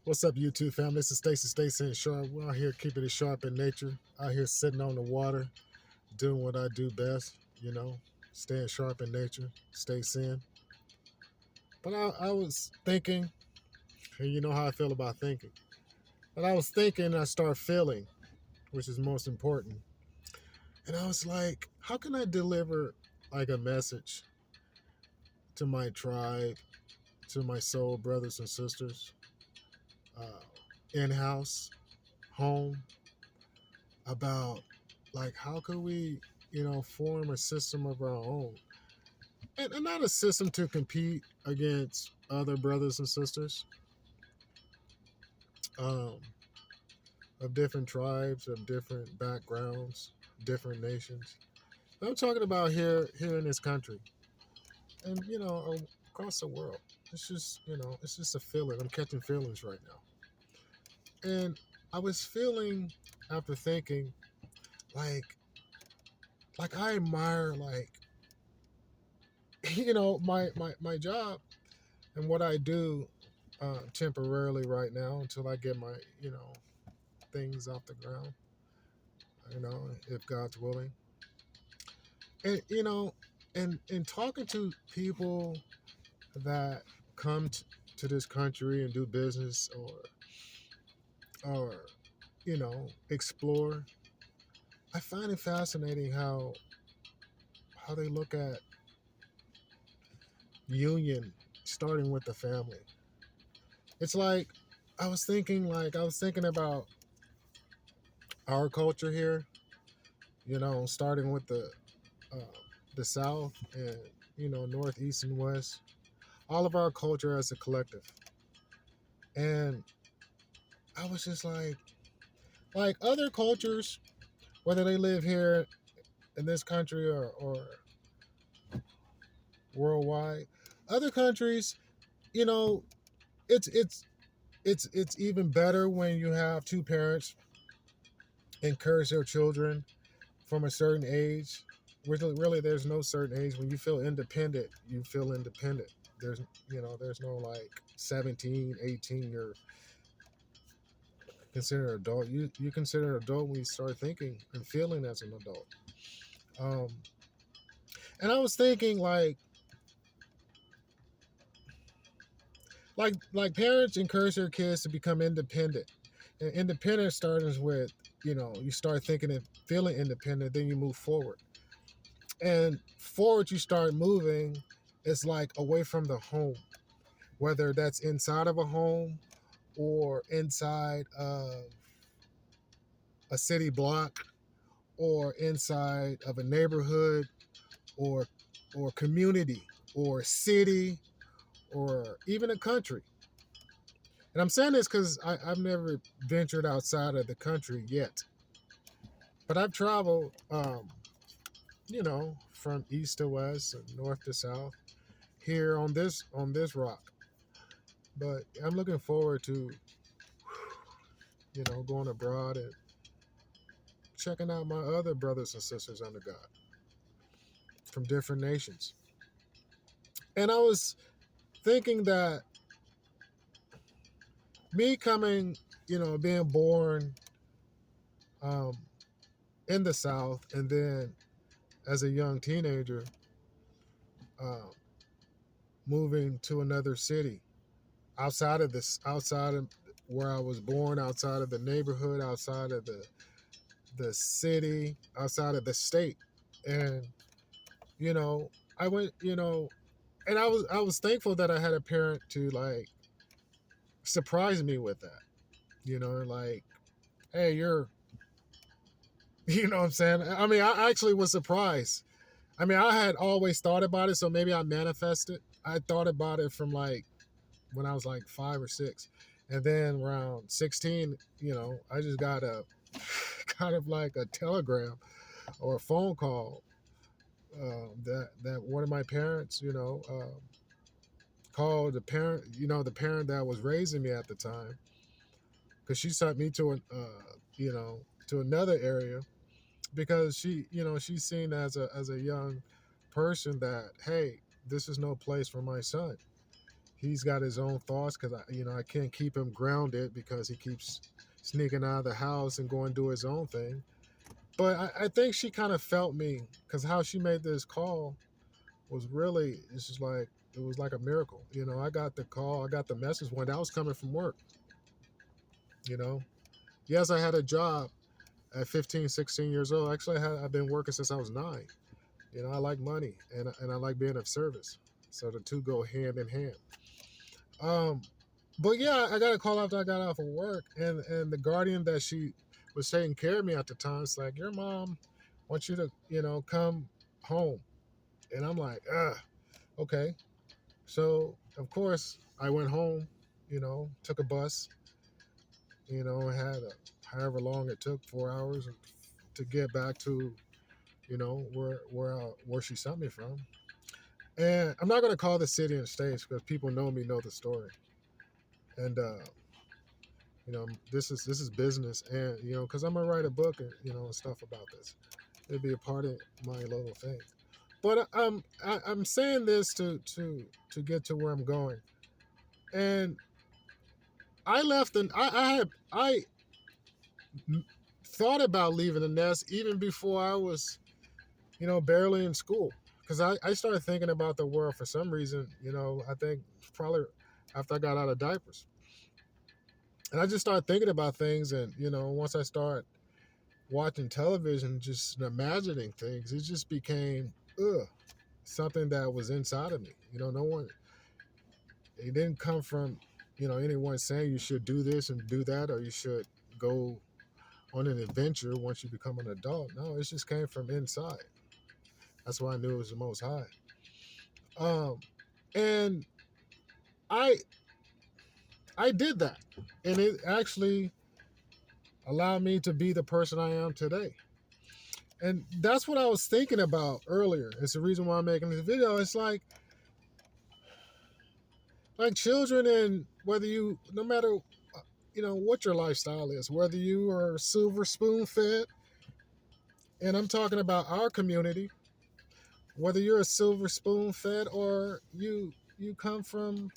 What's up, YouTube family? This is Stayce and Sharp. We're out here keeping it sharp in nature. Out here sitting on the water, doing what I do best. Staying sharp in nature, stay in. But I was thinking, and you know how I feel about thinking. But I was thinking, I start feeling, which is most important. And I was like, how can I deliver like a message to my tribe, to my soul brothers and sisters, in house, home, about like how could we form a system of our own, and not a system to compete against other brothers and sisters, um, of different tribes, of different backgrounds, different nations. I'm talking about here in this country, and across the world. It's just a feeling. I'm catching feelings right now, and I was feeling after thinking like I admire, like, my job and what I do, temporarily right now until I get my things off the ground. If God's willing, and and talking to people that come to this country and do business, or explore. I find it fascinating how they look at union, starting with the family. It's like I was thinking about our culture here, starting with the South, and North, East, and West. All of our culture as a collective, and I was just like other cultures, whether they live here in this country, or worldwide, other countries, you know, it's it's it's even better when you have two parents encourage their children from a certain age. Really, there's no certain age. When you feel independent, you feel independent. There's no like 17, 18, you're considered an adult. You consider an adult when you start thinking and feeling as an adult. Um, and I was thinking like parents encourage their kids to become independent. And independence starts with, you start thinking and feeling independent, then you move forward. And forward, you start moving, it's like away from the home, whether that's inside of a home or inside of a city block, or inside of a neighborhood, or community, or city, or even a country. And I'm saying this because I've never ventured outside of the country yet, but I've traveled, from east to west and north to south here on this rock. But I'm looking forward to going abroad and checking out my other brothers and sisters under God from different nations. And I was thinking that me coming, being born, um, in the South, and then as a young teenager, um, moving to another city outside of where I was born, outside of the neighborhood, outside of the city, outside of the state. And I went, and I was thankful that I had a parent to like surprise me with that. Like, hey, you're, you know what I'm saying? I mean, I actually was surprised. I mean, I had always thought about it, so maybe I manifested. I thought about it from like when I was like 5 or 6. And then around 16, I just got a kind of like a telegram or a phone call, that one of my parents, called the parent that was raising me at the time, because she sent me to another area, because she's seen as a young person that, hey, this is no place for my son. He's got his own thoughts because I can't keep him grounded because he keeps sneaking out of the house and going to do his own thing. But I think she kind of felt me because how she made this call was really, it's just like, it was like a miracle. I got the call, I got the message when I was coming from work. You know, yes, I had a job at 15, 16 years old. Actually, I've been working since I was 9. I like money and I like being of service. So the two go hand in hand. Um, but yeah, I got a call after I got off of work, and the guardian that she was taking care of me at the time is like, your mom wants you to, come home. And I'm like, okay. So of course I went home, took a bus, had however long it took, 4 hours to get back to, where she sent me from. And I'm not gonna call the city and states because people know me, know the story. And this is business, and because I'm gonna write a book and and stuff about this. It'd be a part of my little thing. But I'm saying this to get to where I'm going. And I left, and I thought about leaving the nest even before I was barely in school, because I started thinking about the world for some reason. I think probably after I got out of diapers, and I just started thinking about things. And once I start watching television, just imagining things, it just became something that was inside of me. No one, it didn't come from anyone saying you should do this and do that, or you should go on an adventure once you become an adult. No, it just came from inside. That's why I knew it was the Most High. Um, and I I did that, and it actually allowed me to be the person I am today. And that's what I was thinking about earlier. It's the reason why I'm making this video. It's like children, and whether no matter what your lifestyle is, whether you are silver spoon fed, and I'm talking about our community, whether you're a silver spoon fed or you come from,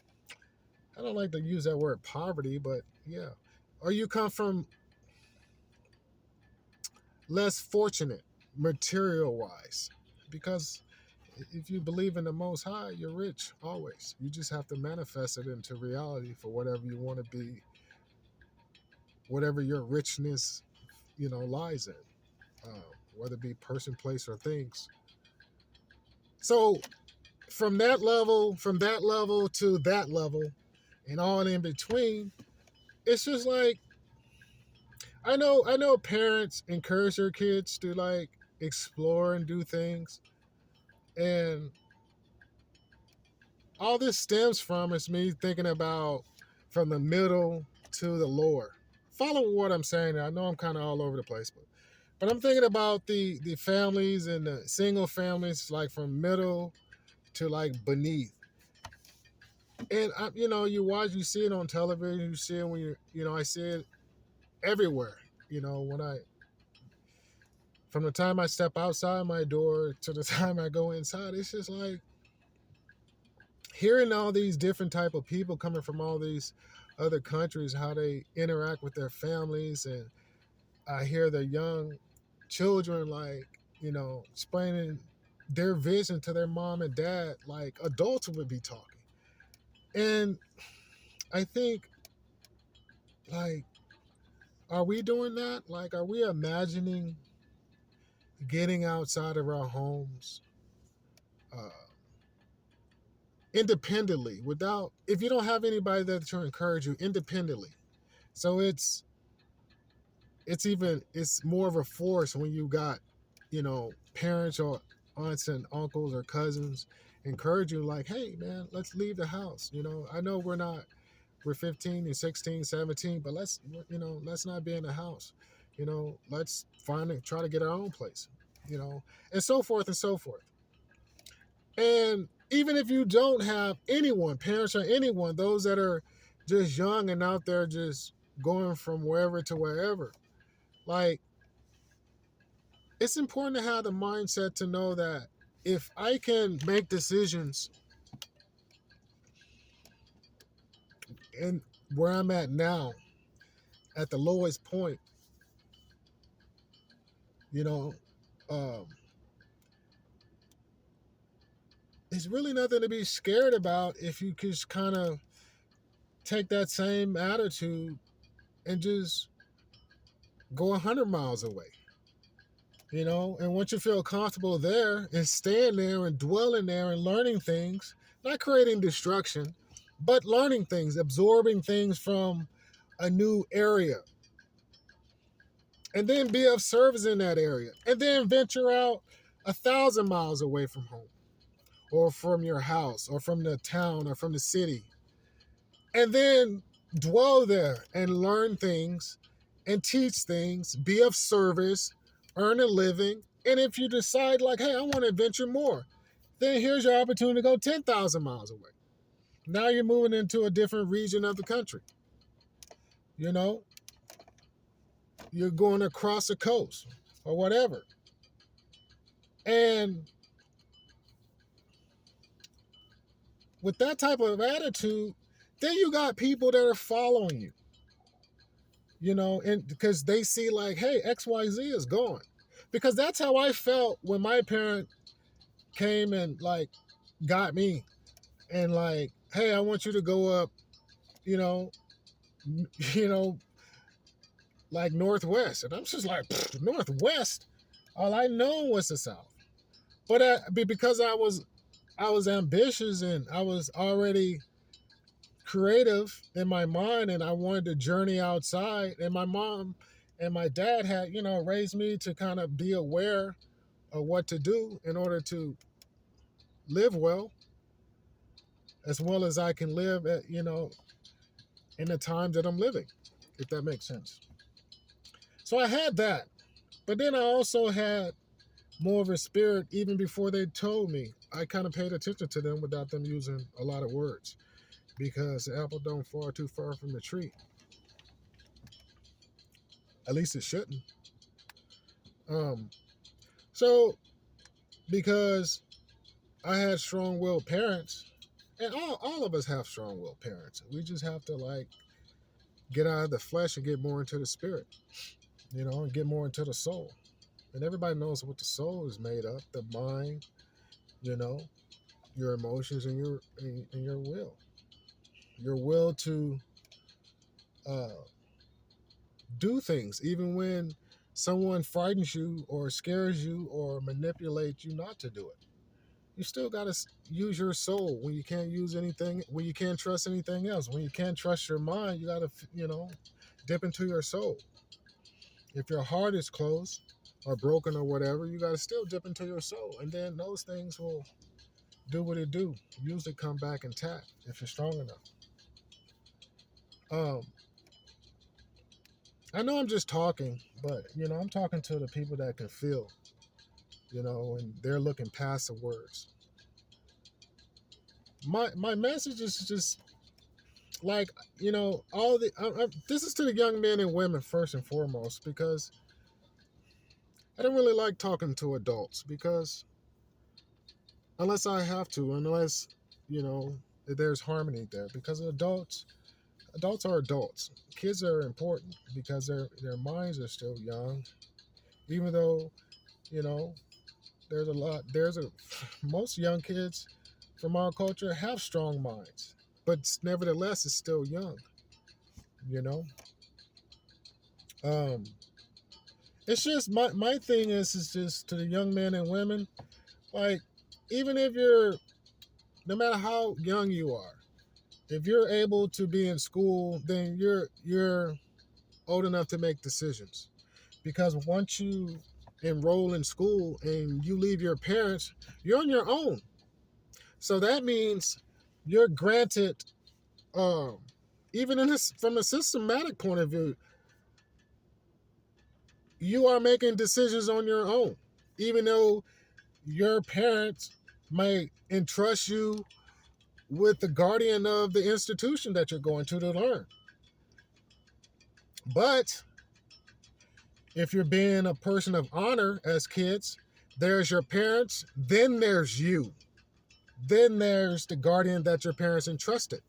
I don't like to use that word poverty, but yeah, or you come from less fortunate material wise, because if you believe in the Most High, you're rich always. You just have to manifest it into reality for whatever you want to be, whatever your richness lies in, whether it be person, place, or things. So from that level to that level, and all in between, it's just like, I know parents encourage their kids to like explore and do things, and all this stems from is me thinking about from the middle to the lower. Follow what I'm saying. I know I'm kind of all over the place, but I'm thinking about the families and the single families, like from middle to like beneath. And you see it on television, you see it when I see it everywhere. When from the time I step outside my door to the time I go inside, it's just like hearing all these different type of people coming from all these other countries, how they interact with their families. And I hear the young children, like, explaining their vision to their mom and dad like adults would be talking. And I think, like, are we doing that? Like, are we imagining getting outside of our homes uh, independently, without, if you don't have anybody that to encourage you, independently? So it's more of a force when you got parents or aunts and uncles or cousins encourage you, like, hey man, let's leave the house. I know we're 15 and 16, 17, but let's not be in the house. Let's try to get our own place. And so forth and so forth. And even if you don't have anyone, parents or anyone, those that are just young and out there just going from wherever to wherever, like, it's important to have the mindset to know that if I can make decisions And where I'm at now, at the lowest point, you know, um, it's really nothing to be scared about if you just kind of take that same attitude and just go 100 miles away. And once you feel comfortable there and staying there and dwelling there and learning things, not creating destruction, but learning things, absorbing things from a new area, and then be of service in that area, and then venture out 1,000 miles away from home or from your house or from the town or from the city, and then dwell there and learn things and teach things, be of service, earn a living. And if you decide, like, hey, I want to adventure more, then here's your opportunity to go 10,000 miles away. Now you're moving into a different region of the country. You're going across the coast or whatever. And with that type of attitude, then you got people that are following you, and because they see, like, hey, XYZ is going. Because that's how I felt when my parent came and, like, got me and, like, hey, I want you to go up, you know, you know, like Northwest. And I'm just like, Northwest? All I know was the South. But because I was ambitious and I was already creative in my mind and I wanted to journey outside, and my mom and my dad had, raised me to kind of be aware of what to do in order to live as well as I can live in the time that I'm living, if that makes sense. So I had that. But then I also had more of a spirit even before they told me. I kind of paid attention to them without them using a lot of words, because the apple don't fall too far from the tree. At least it shouldn't. So because I had strong-willed parents, and all of us have strong-willed parents. We just have to, like, get out of the flesh and get more into the spirit, and get more into the soul. And everybody knows what the soul is made of: the mind, your emotions, and your will. Your will to do things, even when someone frightens you or scares you or manipulates you not to do it. You still got to use your soul when you can't use anything, when you can't trust anything else. When you can't trust your mind, you got to, dip into your soul. If your heart is closed or broken or whatever, you got to still dip into your soul. And then those things will do what it do. Usually come back intact if you're strong enough. I know I'm just talking, but, I'm talking to the people that can feel, and they're looking past the words. My message is just, like, this is to the young men and women first and foremost, because I don't really like talking to adults, because unless I have to, unless, there's harmony there, because adults are adults. Kids are important because their minds are still young, even though, most young kids from our culture have strong minds, but nevertheless it's still young. It's just my thing is just to the young men and women, like, even if no matter how young you are, if you're able to be in school, then you're old enough to make decisions. Because once you enroll in school and you leave your parents, you're on your own. So that means you're granted, even from a systematic point of view, you are making decisions on your own, even though your parents may entrust you with the guardian of the institution that you're going to learn. But if you're being a person of honor as kids, there's your parents, then there's you. Then there's the guardian that your parents entrusted.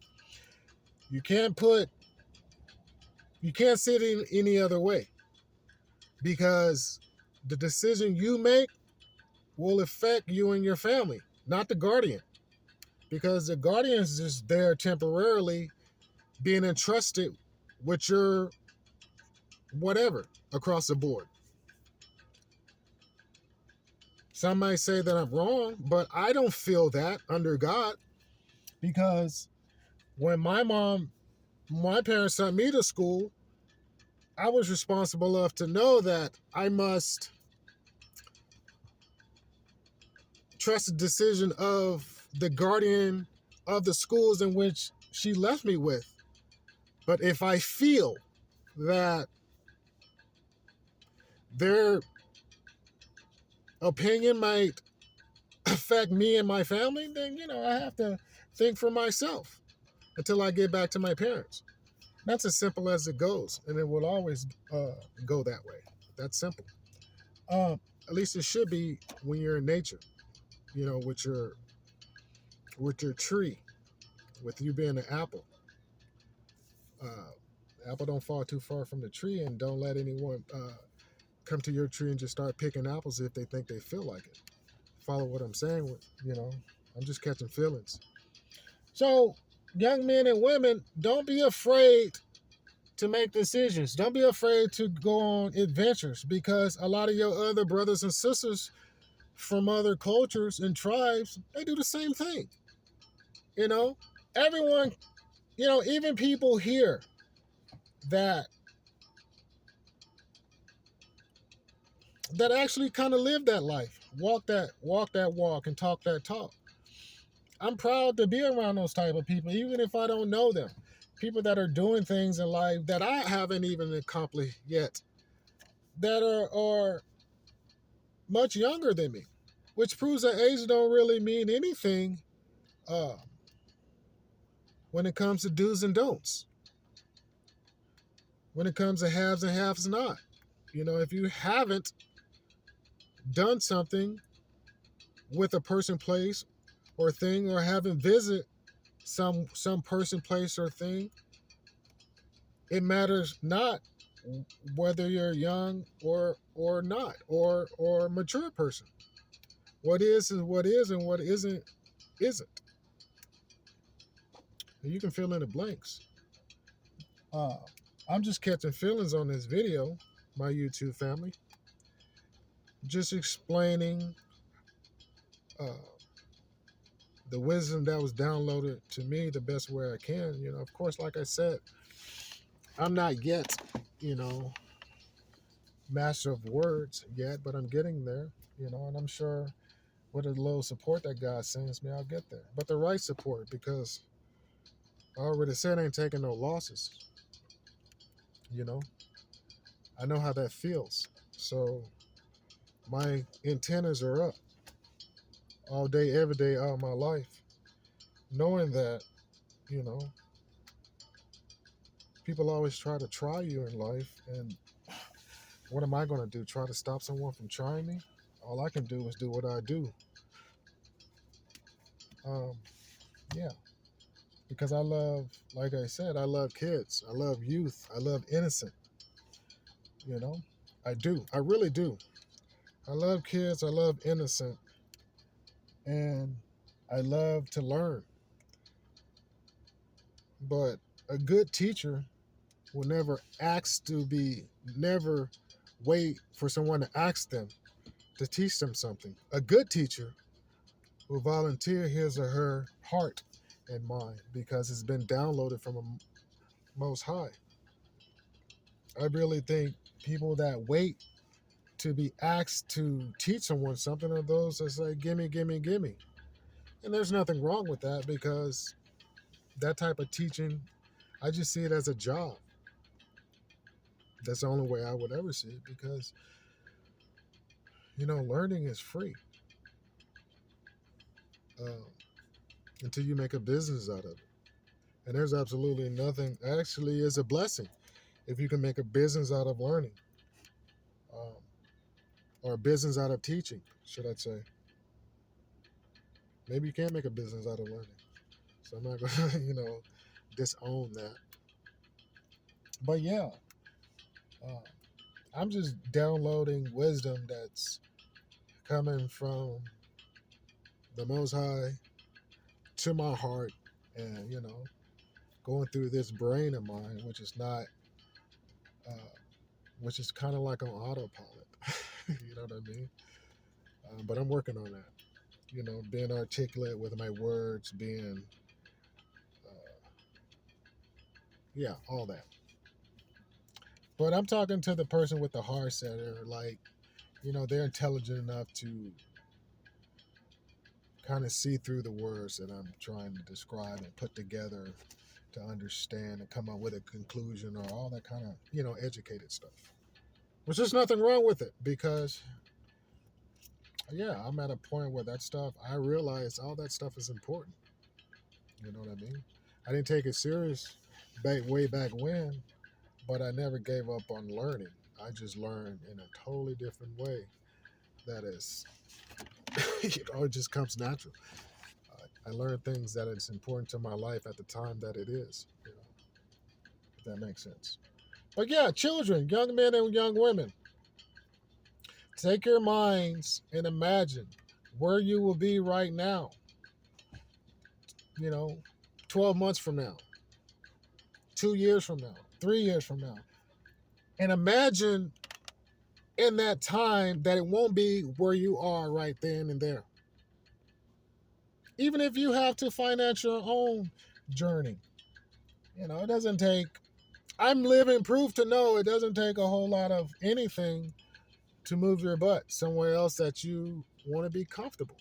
You can't put, you can't see it in any other way, because the decision you make will affect you and your family, not the guardian. Because the guardian is just there temporarily being entrusted with your whatever across the board. Some might say that I'm wrong, but I don't feel that under God, because when my parents sent me to school, I was responsible enough to know that I must trust the decision of the guardian of the schools in which she left me with. But if I feel that their opinion might affect me and my family, then, I have to think for myself until I get back to my parents. That's as simple as it goes, and it will always go that way. That's simple. At least it should be when you're in nature, with your tree, with you being an apple. Apple don't fall too far from the tree, and don't let anyone come to your tree and just start picking apples if they think they feel like it. Follow what I'm saying? I'm just catching feelings. So, young men and women, don't be afraid to make decisions. Don't be afraid to go on adventures, because a lot of your other brothers and sisters from other cultures and tribes, they do the same thing. Everyone, even people here that actually kind of live that life, walk that walk and talk that talk. I'm proud to be around those type of people, even if I don't know them. People that are doing things in life that I haven't even accomplished yet, that are much younger than me, which proves that age don't really mean anything uh, when it comes to do's and don'ts. When it comes to haves and haves not. If you haven't done something with a person, place, or thing, or haven't visited some person, place, or thing, it matters not whether you're young or not, or a mature person. What is what is, and what isn't. And you can fill in the blanks. Uh, I'm just catching feelings on this video, my YouTube family. Just explaining uh, the wisdom that was downloaded to me the best way I can. Of course, like I said, I'm not yet, master of words yet, but I'm getting there, and I'm sure with a little support that God sends me, I'll get there. But the right support, because I already said I ain't taking no losses. I know how that feels. So my antennas are up all day, every day, all my life, knowing that, you know, people always try to try you in life. And what am I going to do? Try to stop someone from trying me? All I can do is do what I do. Um, yeah, because I love, like I said, I love kids. I love youth. I love innocent. You know, I do. I really do. I love kids. I love innocent. And I love to learn. But a good teacher will never wait for someone to ask them to teach them something. A good teacher will volunteer his or her heart and mind because it's been downloaded from a most high. I really think people that wait to be asked to teach someone something are those that say, gimme, gimme, gimme. And there's nothing wrong with that, because that type of teaching, I just see it as a job. That's the only way I would ever see it, because, learning is free um, until you make a business out of it. And there's absolutely nothing, actually, is a blessing if you can make a business out of learning, um, or a business out of teaching, should I say. Maybe you can't make a business out of learning. So I'm not going to, disown that. But yeah, uh, I'm just downloading wisdom that's coming from the Most High to my heart, and going through this brain of mine, which is not, uh, which is kind of like on autopilot. You know what I mean? But I'm working on that. Being articulate with my words, being, yeah, all that. But I'm talking to the person with the heart center, like, they're intelligent enough to kind of see through the words that I'm trying to describe and put together to understand and come up with a conclusion or all that kind of, educated stuff. Which there's nothing wrong with it because, yeah, I'm at a point where that stuff, I realize all that stuff is important. You know what I mean? I didn't take it serious way back when, but I never gave up on learning. I just learned in a totally different way that is, it just comes natural. I learned things that it's important to my life at the time that it is, if that makes sense. But yeah, children, young men and young women, take your minds and imagine where you will be right now, 12 months from now, 2 years from now, 3 years from now. And imagine in that time that it won't be where you are right then and there. Even if you have to finance your own journey, it doesn't take, I'm living proof to know it doesn't take a whole lot of anything to move your butt somewhere else that you want to be comfortable.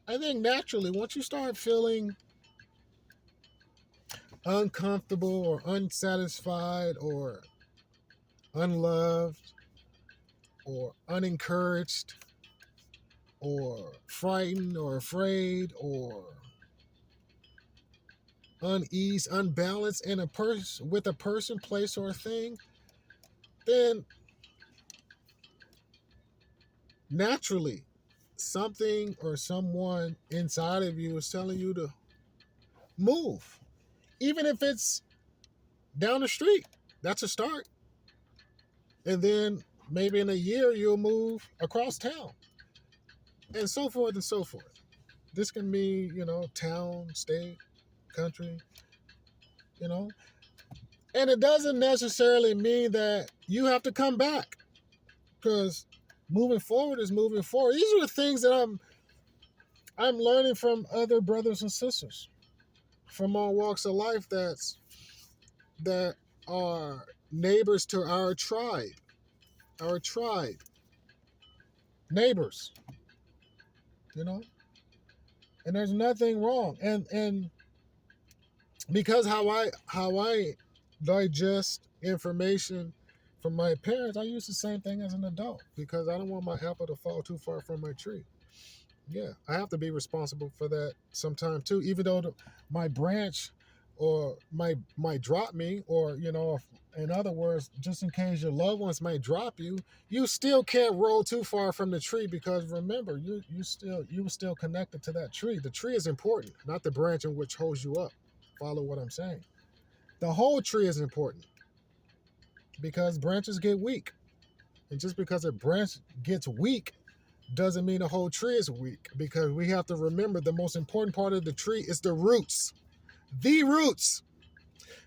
I think naturally, once you start feeling uncomfortable or unsatisfied or unloved or unencouraged or frightened or afraid or unease, unbalanced in with a person, place, or thing, then naturally something or someone inside of you is telling you to move. Even if it's down the street, that's a start. And then maybe in a year you'll move across town. And so forth and so forth. This can be, town, state, country, you know. And it doesn't necessarily mean that you have to come back. Because moving forward is moving forward. These are the things that I'm learning from other brothers and sisters from all walks of life that are neighbors to our tribe. Our tribe. Neighbors. And there's nothing wrong. And because how I digest information from my parents, I use the same thing as an adult because I don't want my apple to fall too far from my tree. Yeah, I have to be responsible for that sometime too, even though my branch or might drop me, or in other words, just in case your loved ones might drop you, you still can't roll too far from the tree because remember, you were still connected to that tree. The tree is important, not the branch in which holds you up. Follow what I'm saying. The whole tree is important because branches get weak, and just because a branch gets weak doesn't mean the whole tree is weak, because we have to remember the most important part of the tree is the roots. The roots.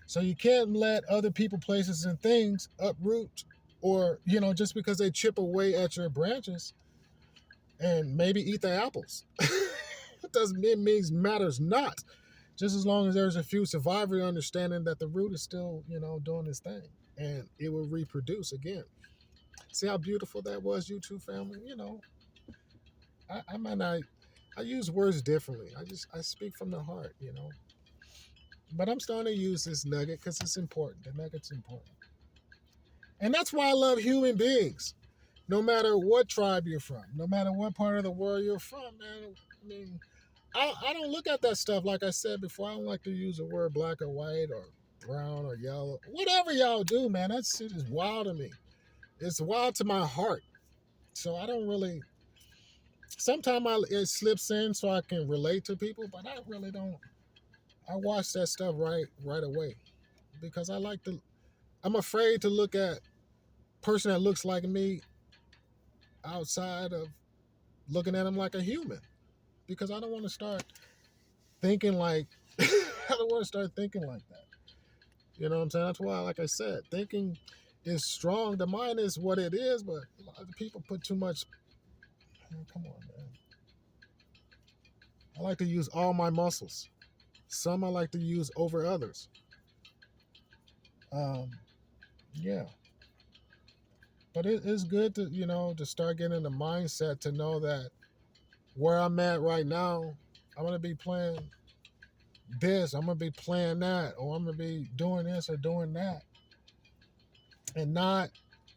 So you can't let other people, places, and things uproot, or, just because they chip away at your branches and maybe eat the apples. It means matters not. Just as long as there's a few survivors understanding that the root is still, doing its thing, and it will reproduce again. See how beautiful that was, YouTube family? I might not, I use words differently. I speak from the heart, But I'm starting to use this nugget because it's important. The nugget's important. And that's why I love human beings. No matter what tribe you're from, no matter what part of the world you're from, man. I mean, I don't look at that stuff, like I said before. I don't like to use the word black or white or brown or yellow. Whatever y'all do, man, that shit is wild to me. It's wild to my heart. So I don't really... Sometimes it slips in so I can relate to people, but I really don't. I watch that stuff right away because I like to. I'm afraid to look at person that looks like me outside of looking at him like a human because I don't want to start thinking like I don't want to start thinking like that. You know what I'm saying? That's why, like I said, thinking is strong. The mind is what it is, but a lot of people put too much. Man, come on, man. I like to use all my muscles. Some I like to use over others. Um, yeah, but it's good to to start getting the mindset to know that where I'm at right now, I'm gonna be playing this, I'm gonna be playing that, or I'm gonna be doing this or doing that, and not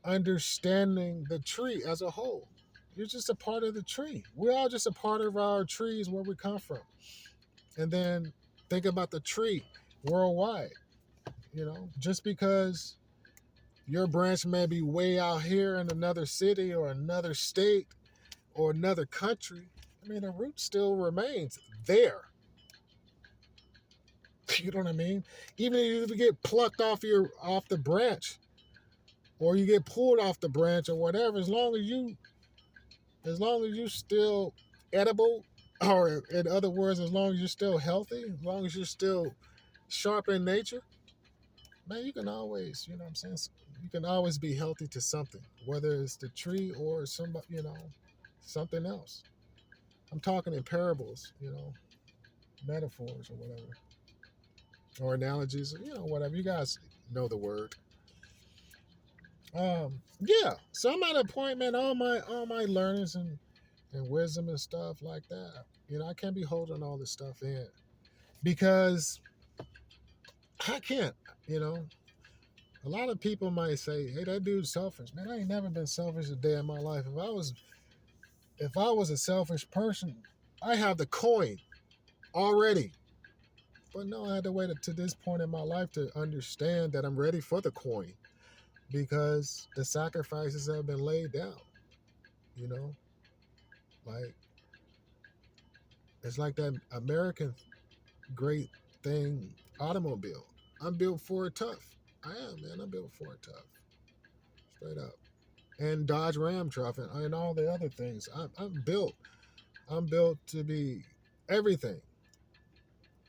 understanding the tree as a whole. You're just a part of the tree. We're all just a part of our trees where we come from. And then think about the tree worldwide. Just because your branch may be way out here in another city or another state or another country, I mean, the root still remains there. You know what I mean? Even if you get plucked off the branch, or you get pulled off the branch or whatever, as long as you still edible, or in other words, as long as you're still healthy, as long as you're still sharp in nature, man, you can always, you know what I'm saying? You can always be healthy to something, whether it's the tree or somebody, something else. I'm talking in parables, metaphors or whatever, or analogies, whatever. You guys know the word. Yeah. So I'm at a point, man. All my learnings and wisdom and stuff like that. I can't be holding all this stuff in because I can't. You know, a lot of people might say, "Hey, that dude's selfish." Man, I ain't never been selfish a day in my life. If I was a selfish person, I have the coin already. But no, I had to wait to this point in my life to understand that I'm ready for the coin because the sacrifices have been laid down. You know, like it's like that American great thing automobile. I'm built for it tough. I am, man. I'm built for it tough. Straight up. And Dodge Ram truck and all the other things. I'm built. I'm built to be everything.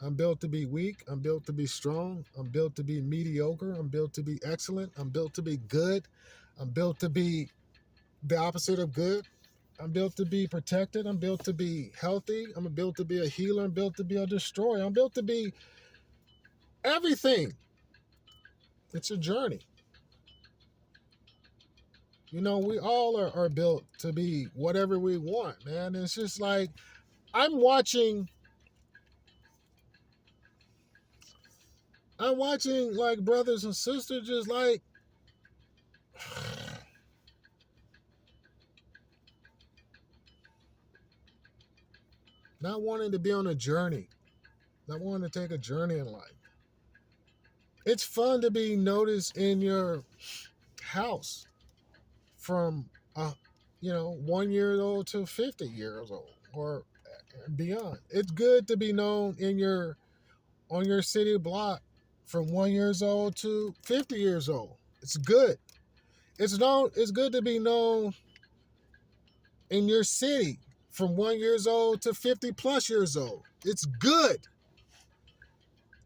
I'm built to be weak. I'm built to be strong. I'm built to be mediocre. I'm built to be excellent. I'm built to be good. I'm built to be the opposite of good. I'm built to be protected. I'm built to be healthy. I'm built to be a healer. I'm built to be a destroyer. I'm built to be everything. It's a journey. We all are built to be whatever we want, man. It's just like I'm watching like brothers and sisters just like not wanting to be on a journey, not wanting to take a journey in life. It's fun to be noticed in your house from 1 year old to 50 years old or beyond. It's good to be known on your city block from 1 years old to 50 years old. It's good. It's good to be known in your city from 1 years old to 50 plus years old. It's good.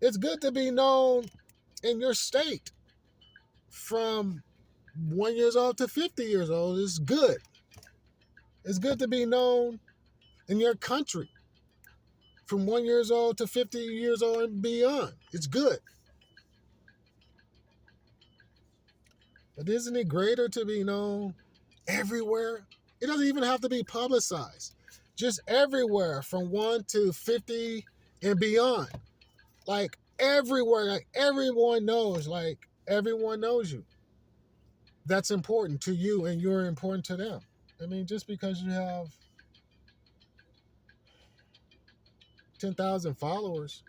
It's good to be known in your state from 1 years old to 50 years old. It's good. It's good to be known in your country from 1 years old to 50 years old and beyond. It's good. But isn't it greater to be known everywhere? It doesn't even have to be publicized. Just everywhere from 1 to 50 and beyond. Like everywhere, like everyone knows you. That's important to you and you're important to them. I mean, just because you have 10,000 followers,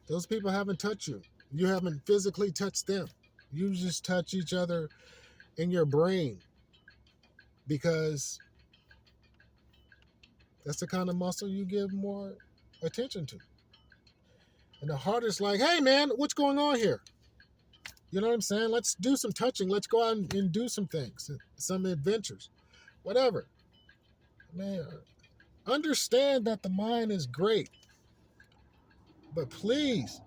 those people haven't touched you. You haven't physically touched them. You just touch each other in your brain because that's the kind of muscle you give more attention to. And the heart is like, hey man, what's going on here? You know what I'm saying? Let's do some touching. Let's go out and do some things, some adventures, whatever. Man, understand that the mind is great, but please,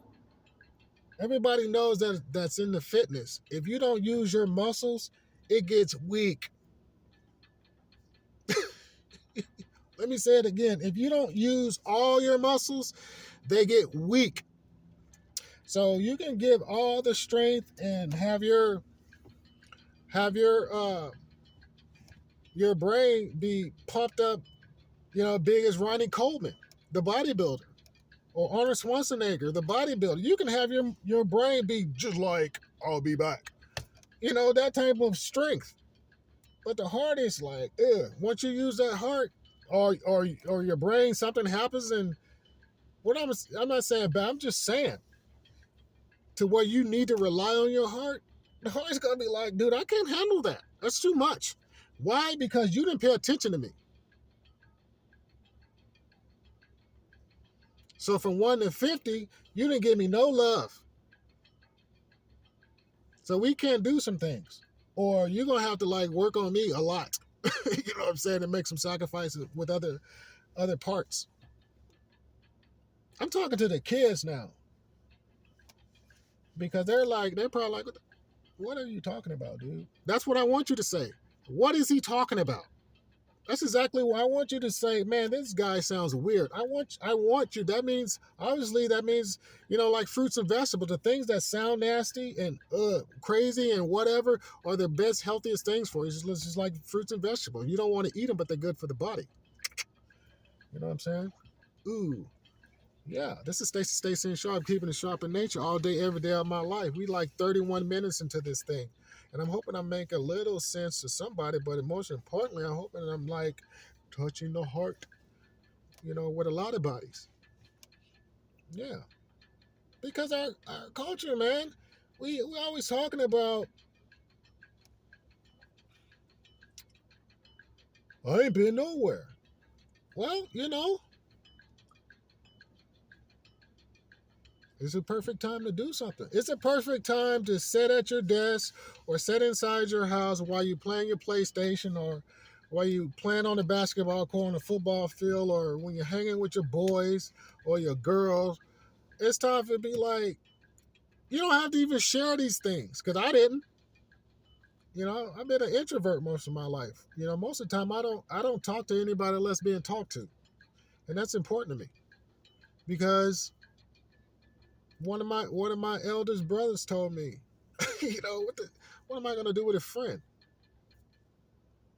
everybody knows that that's in the fitness. If you don't use your muscles, it gets weak. Let me say it again. If you don't use all your muscles, they get weak. So you can give all the strength and have your brain be pumped up, big as Ronnie Coleman, the bodybuilder, or Arnold Schwarzenegger, the bodybuilder. You can have your brain be just like, I'll be back. That type of strength. But the heart is like, once you use that heart or your brain, something happens, and I'm not saying bad, I'm just saying to where you need to rely on your heart, the heart's gonna be like, dude, I can't handle that. That's too much. Why? Because you didn't pay attention to me. So from 1 to 50, you didn't give me no love. So we can't do some things. Or you're gonna have to like work on me a lot. You know what I'm saying? And make some sacrifices with other parts. I'm talking to the kids now. Because they're probably like, what are you talking about, dude? That's what I want you to say. What is he talking about? That's exactly what I want you to say. Man, this guy sounds weird. I want you. That means, like fruits and vegetables, the things that sound nasty and crazy and whatever are the best, healthiest things for you. Just like fruits and vegetables. You don't want to eat them, but they're good for the body. You know what I'm saying? Ooh. Yeah, this is Stayce and Sharp, keeping it sharp in nature all day, every day of my life. We like 31 minutes into this thing. And I'm hoping I make a little sense to somebody, but most importantly, I'm hoping I'm like touching the heart, with a lot of bodies. Yeah. Because our culture, man, we always talking about, I ain't been nowhere. Well, it's a perfect time to do something. It's a perfect time to sit at your desk or sit inside your house while you're playing your PlayStation, or while you playing on the basketball court on the football field, or when you're hanging with your boys or your girls. It's time to be like, you don't have to even share these things, because I didn't. I've been an introvert most of my life. Most of the time I don't talk to anybody unless being talked to. And that's important to me, because one of my eldest brothers told me, what am I gonna do with a friend?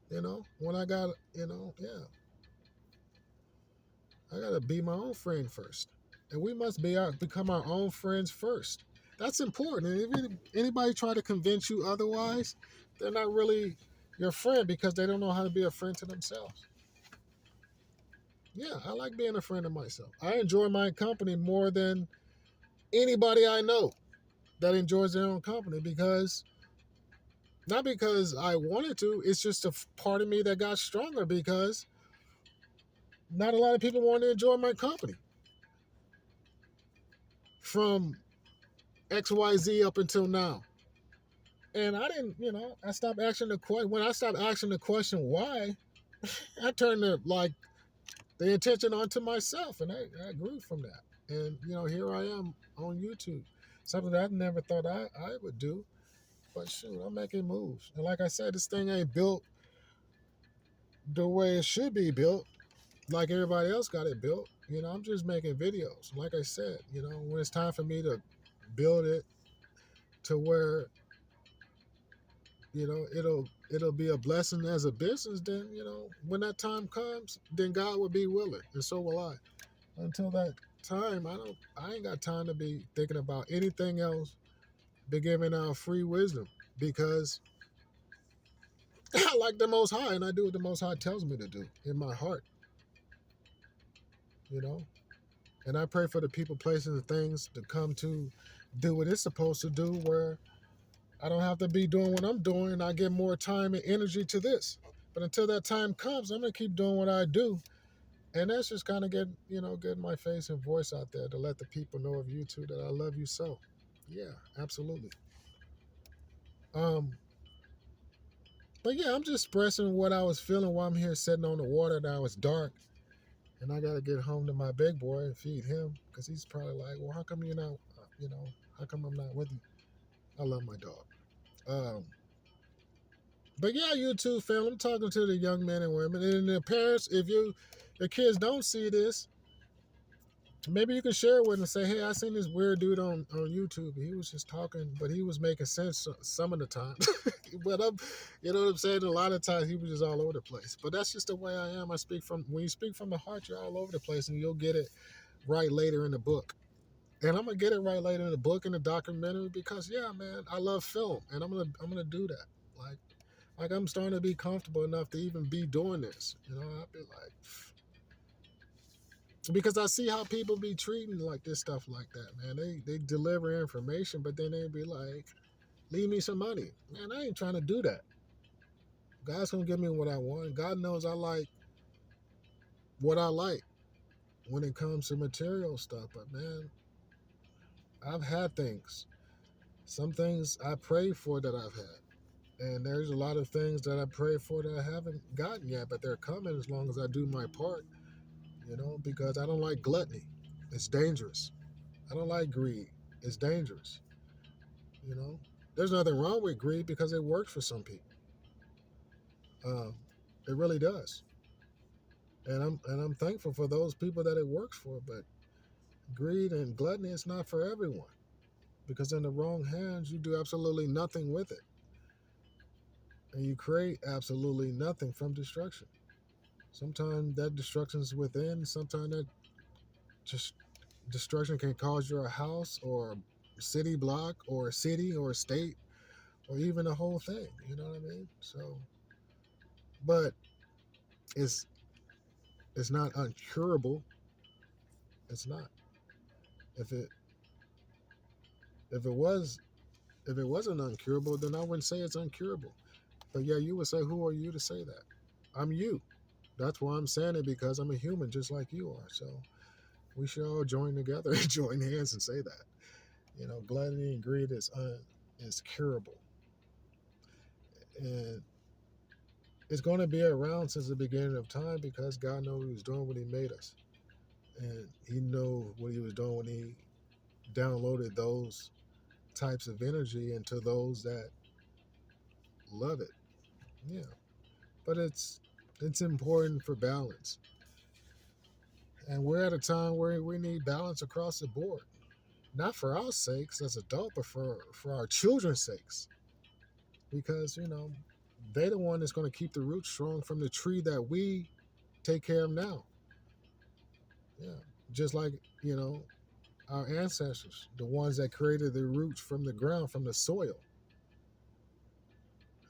When I got, yeah, I gotta be my own friend first, and we must become our own friends first. That's important. And if anybody try to convince you otherwise, they're not really your friend, because they don't know how to be a friend to themselves. Yeah, I like being a friend of myself. I enjoy my company more than anybody I know that enjoys their own company, because not because I wanted to, it's just a part of me that got stronger, because not a lot of people want to enjoy my company. From XYZ up until now. And I didn't, I stopped asking the question. When I stopped asking the question why, I turned the attention onto myself, and I grew from that. And, here I am on YouTube. Something that I never thought I would do. But shoot, I'm making moves. And like I said, this thing ain't built the way it should be built, like everybody else got it built. I'm just making videos. Like I said, when it's time for me to build it to where, it'll be a blessing as a business, then, when that time comes, then God will be willing, and so will I. Until that time, I ain't got time to be thinking about anything else but giving out free wisdom, because I like the Most High, and I do what the Most High tells me to do in my heart, you know. And I pray for the people, places, and things to come to do what it's supposed to do, where I don't have to be doing what I'm doing, and I give more time and energy to this. But until that time comes, I'm going to keep doing what I do. And that's just kind of getting my face and voice out there to let the people know of you too that I love you so. Yeah, absolutely. Um, but yeah, I'm just expressing what I was feeling while I'm here sitting on the water. Now it's dark, and I gotta get home to my big boy and feed him because he's probably like, well, how come you're not, how come I'm not with you? I love my dog. Um, but yeah, you too, fam. I'm talking to the young men and women and their parents. If your kids don't see this, maybe you can share it with them and say, hey, I seen this weird dude on YouTube. He was just talking, but he was making sense some of the time. But you know what I'm saying? A lot of times he was just all over the place. But that's just the way I am. When you speak from the heart, you're all over the place and you'll get it right later in the book. And I'm gonna get it right later in the book and the documentary because yeah, man, I love film and I'm gonna do that. Like I'm starting to be comfortable enough to even be doing this. I'd be like, because I see how people be treating like this stuff like that, man. They deliver information, but then they be like, leave me some money. Man, I ain't trying to do that. God's gonna give me what I want. God knows I like what I like when it comes to material stuff. But man, I've had things. Some things I prayed for that I've had. And there's a lot of things that I pray for that I haven't gotten yet, but they're coming as long as I do my part, because I don't like gluttony. It's dangerous. I don't like greed. It's dangerous. You know, there's nothing wrong with greed because it works for some people. Um, it really does, and I'm thankful for those people that it works for. But greed and gluttony is not for everyone because in the wrong hands, you do absolutely nothing with it, and you create absolutely nothing from destruction. Sometimes that destruction is within. Sometimes that just destruction can cause you a house or a city block or a city or a state or even a whole thing. You know what I mean? So, but it's it's not uncurable. It's not. If it if it was if it wasn't uncurable, then I wouldn't say it's uncurable. But yeah, you would say, who are you to say that? I'm you. That's why I'm saying it because I'm a human just like you are. So we should all join together and join hands and say that. Gluttony and greed is curable, and it's going to be around since the beginning of time because God knows what He was doing when He made us, and He knew what He was doing when He downloaded those types of energy into those that love it. Yeah, but it's important for balance, and we're at a time where we need balance across the board, not for our sakes as adults, but for our children's sakes, because they the one that's going to keep the roots strong from the tree that we take care of now. Yeah, just like our ancestors, the ones that created the roots from the ground, from the soil,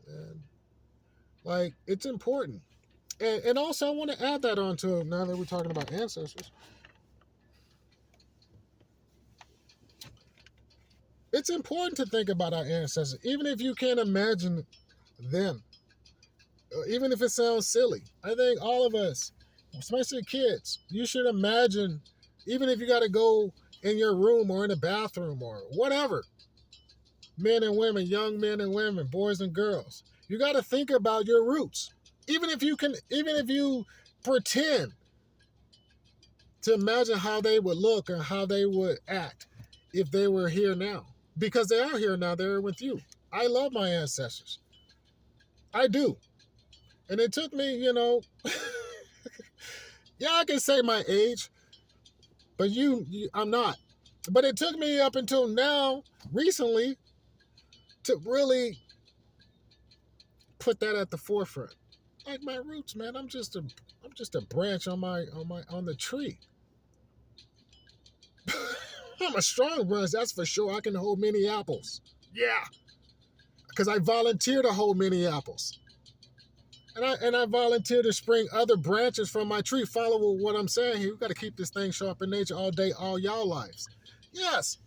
and like it's important. And also, I want to add that on to now that we're talking about ancestors. It's important to think about our ancestors, even if you can't imagine them, even if it sounds silly. I think all of us, especially kids, you should imagine, even if you got to go in your room or in the bathroom or whatever, men and women, young men and women, boys and girls, you got to think about your roots. Even if you pretend to imagine how they would look or how they would act if they were here now. Because they are here now, they're with you. I love my ancestors. I do. And it took me, yeah, I can say my age, but I'm not. But it took me up until now, recently, to really put that at the forefront. Like my roots, man. I'm just a branch on the tree. I'm a strong branch, that's for sure. I can hold many apples. Yeah, because I volunteer to hold many apples. And I volunteer to spring other branches from my tree. Follow what I'm saying here. We got to keep this thing sharp in nature all day, all y'all lives. Yes,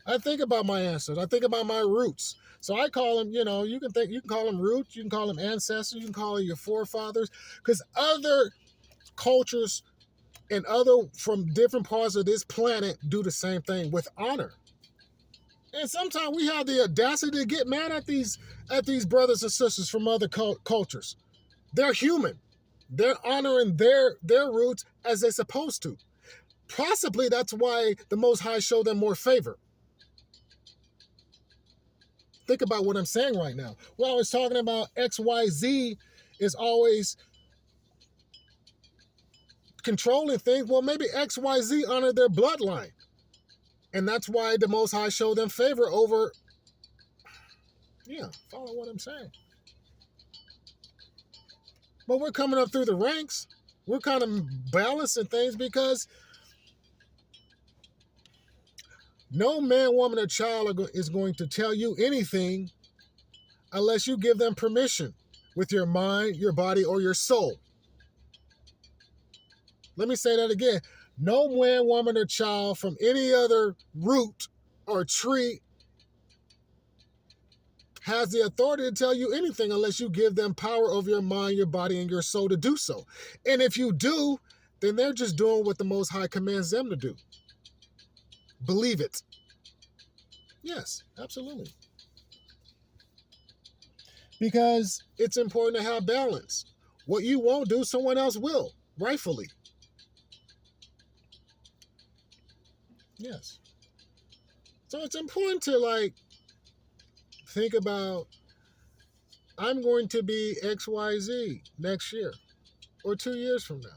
I think about my ancestors. I think about my roots. So I call them, you can call them roots, you can call them ancestors, you can call them your forefathers, because other cultures and other from different parts of this planet do the same thing with honor. And sometimes we have the audacity to get mad at these brothers and sisters from other cultures. They're human. They're honoring their roots as they're supposed to. Possibly that's why the Most High showed them more favor. Think about what I'm saying right now. Well, I was talking about XYZ is always controlling things. Well, maybe XYZ honor their bloodline. And that's why the Most High showed them favor over, follow what I'm saying. But we're coming up through the ranks. We're kind of balancing things because no man, woman, or child is going to tell you anything unless you give them permission with your mind, your body, or your soul. Let me say that again. No man, woman, or child from any other root or tree has the authority to tell you anything unless you give them power over your mind, your body, and your soul to do so. And if you do, then they're just doing what the Most High commands them to do. Believe it. Yes, absolutely. Because it's important to have balance. What you won't do, someone else will, rightfully. Yes. So it's important to think about, I'm going to be XYZ next year or 2 years from now.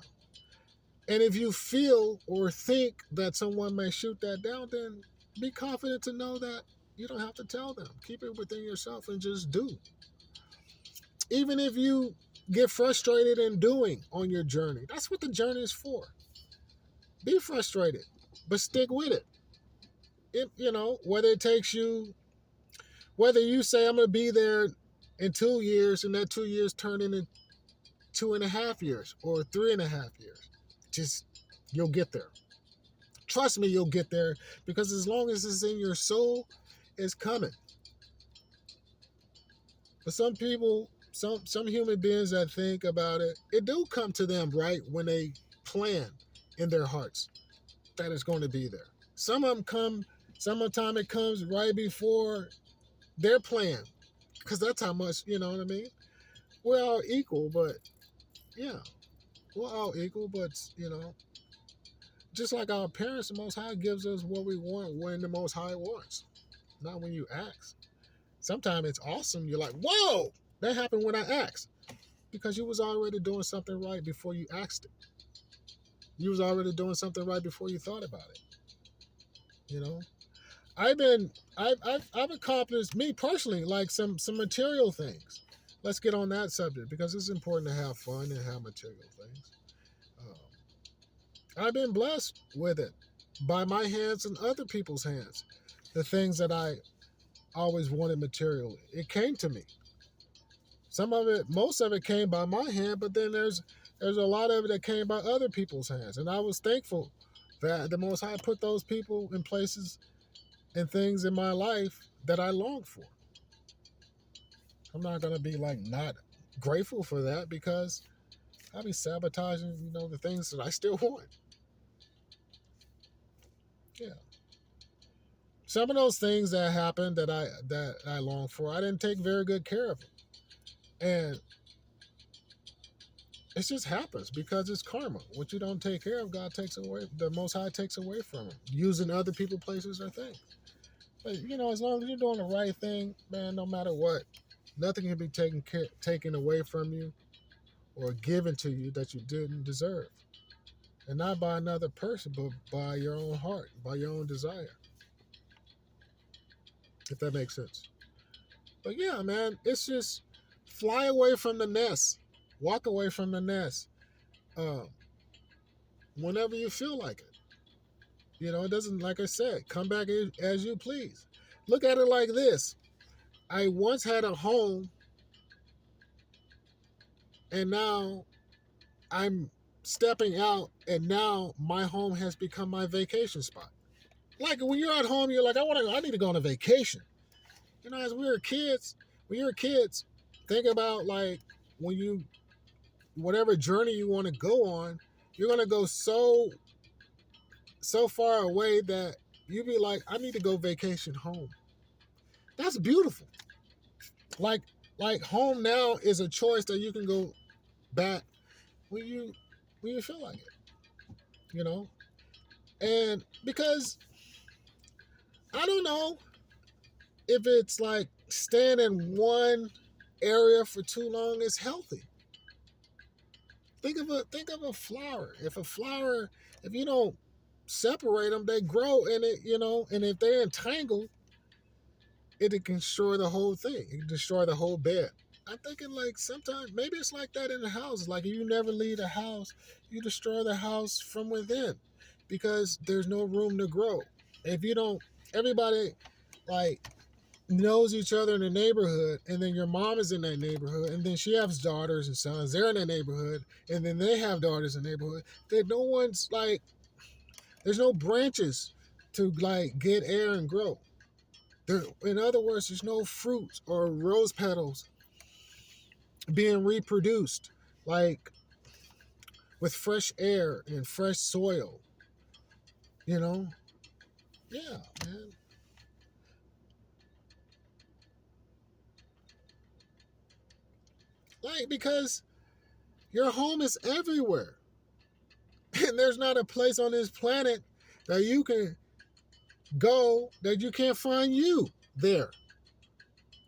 And if you feel or think that someone may shoot that down, then be confident to know that you don't have to tell them. Keep it within yourself and just do. Even if you get frustrated in doing on your journey, that's what the journey is for. Be frustrated, but stick with it. Whether it takes you, whether you say I'm going to be there in 2 years and that 2 years turn into 2.5 years or 3.5 years, just, you'll get there. Trust me, you'll get there, because as long as it's in your soul, it's coming. But some people, some human beings that think about it, it do come to them right when they plan in their hearts that it's going to be there. Some of the time it comes right before their plan, because that's how much, you know what I mean? We're all equal, but we're all equal, but just like our parents, the Most High gives us what we want when the Most High wants, not when you ask. Sometimes it's awesome. You're like, whoa, that happened when I asked, because you was already doing something right before you asked it. You was already doing something right before you thought about it. I've accomplished, me personally, some material things. Let's get on that subject, because it's important to have fun and have material things. I've been blessed with it by my hands and other people's hands. The things that I always wanted materially, it came to me. Most of it came by my hand, but then there's a lot of it that came by other people's hands. And I was thankful that the Most High put those people in places and things in my life that I longed for. I'm not going to be not grateful for that, because I'll be sabotaging, the things that I still want. Yeah. Some of those things that happened that I longed for, I didn't take very good care of them. And it just happens because it's karma. What you don't take care of, God takes away. The Most High takes away from it, using other people, places, or things. But, as long as you're doing the right thing, man, no matter what, nothing can be taken away from you or given to you that you didn't deserve. And not by another person, but by your own heart, by your own desire. If that makes sense. But yeah, man, it's just fly away from the nest. Walk away from the nest. Whenever you feel like it. It doesn't, like I said, come back as you please. Look at it like this. I once had a home, and now I'm stepping out, and now my home has become my vacation spot. Like when you're at home, you're like, I need to go on a vacation. As when you're kids, think about whatever journey you want to go on, You're gonna go so far away that you be like, I need to go vacation home. That's beautiful. Like like home now is a choice that you can go back when you feel like it, you know? And because I don't know if it's like staying in one area for too long is healthy. Think of a flower. If you don't separate them, they grow in it, and if they're entangled, it can destroy the whole thing. It can destroy the whole bed. I'm thinking like sometimes maybe it's like that in the house. Like if you never leave the house, you destroy the house from within because there's no room to grow. If you don't, everybody like knows each other in the neighborhood, and then your mom is in that neighborhood, and then she has daughters and sons. They're in that neighborhood, and then they have daughters in the neighborhood. That no one's like, there's no branches to like get air and grow. There, in other words, there's no fruits or rose petals being reproduced like with fresh air and fresh soil. You know, yeah, man. Like because your home is everywhere. And there's not a place on this planet that you can go that you can't find you there.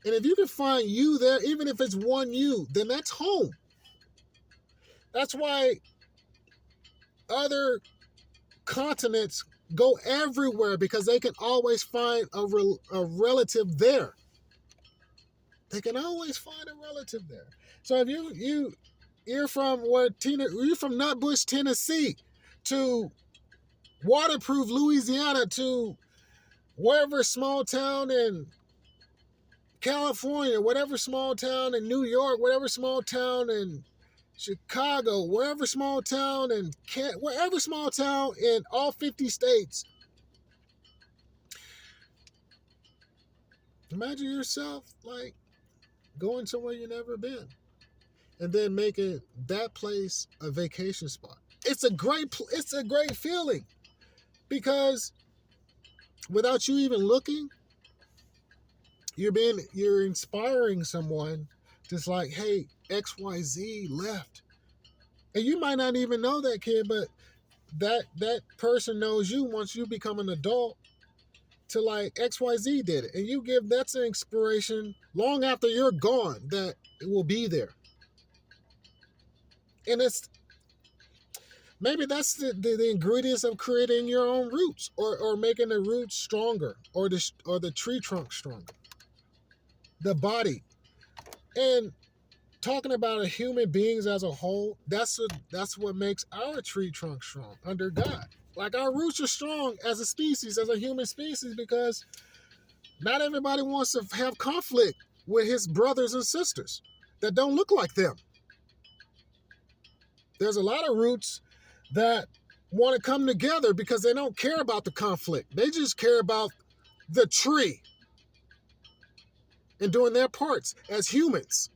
And if you can find you there, even if it's one you, then that's home. That's why other continents go everywhere because they can always find a relative there. They can always find a relative there. So if you're from you're from Nutbush, Tennessee, to Waterproof, Louisiana, to wherever small town in California, whatever small town in New York, whatever small town in Chicago, wherever small town in all 50 states. Imagine yourself like going somewhere you never been and then making that place a vacation spot. It's a great feeling because without you even looking, you're inspiring someone just like, hey, XYZ left. And you might not even know that kid, but that person knows you once you become an adult to like XYZ did it. And that's an inspiration long after you're gone that it will be there. And it's maybe that's the ingredients of creating your own roots or making the roots stronger or the tree trunk stronger. The body. And talking about a human beings as a whole, that's what makes our tree trunk strong under God. Like our roots are strong as a species, as a human species, because not everybody wants to have conflict with his brothers and sisters that don't look like them. There's a lot of roots that want to come together because they don't care about the conflict. They just care about the tree and doing their parts as humans.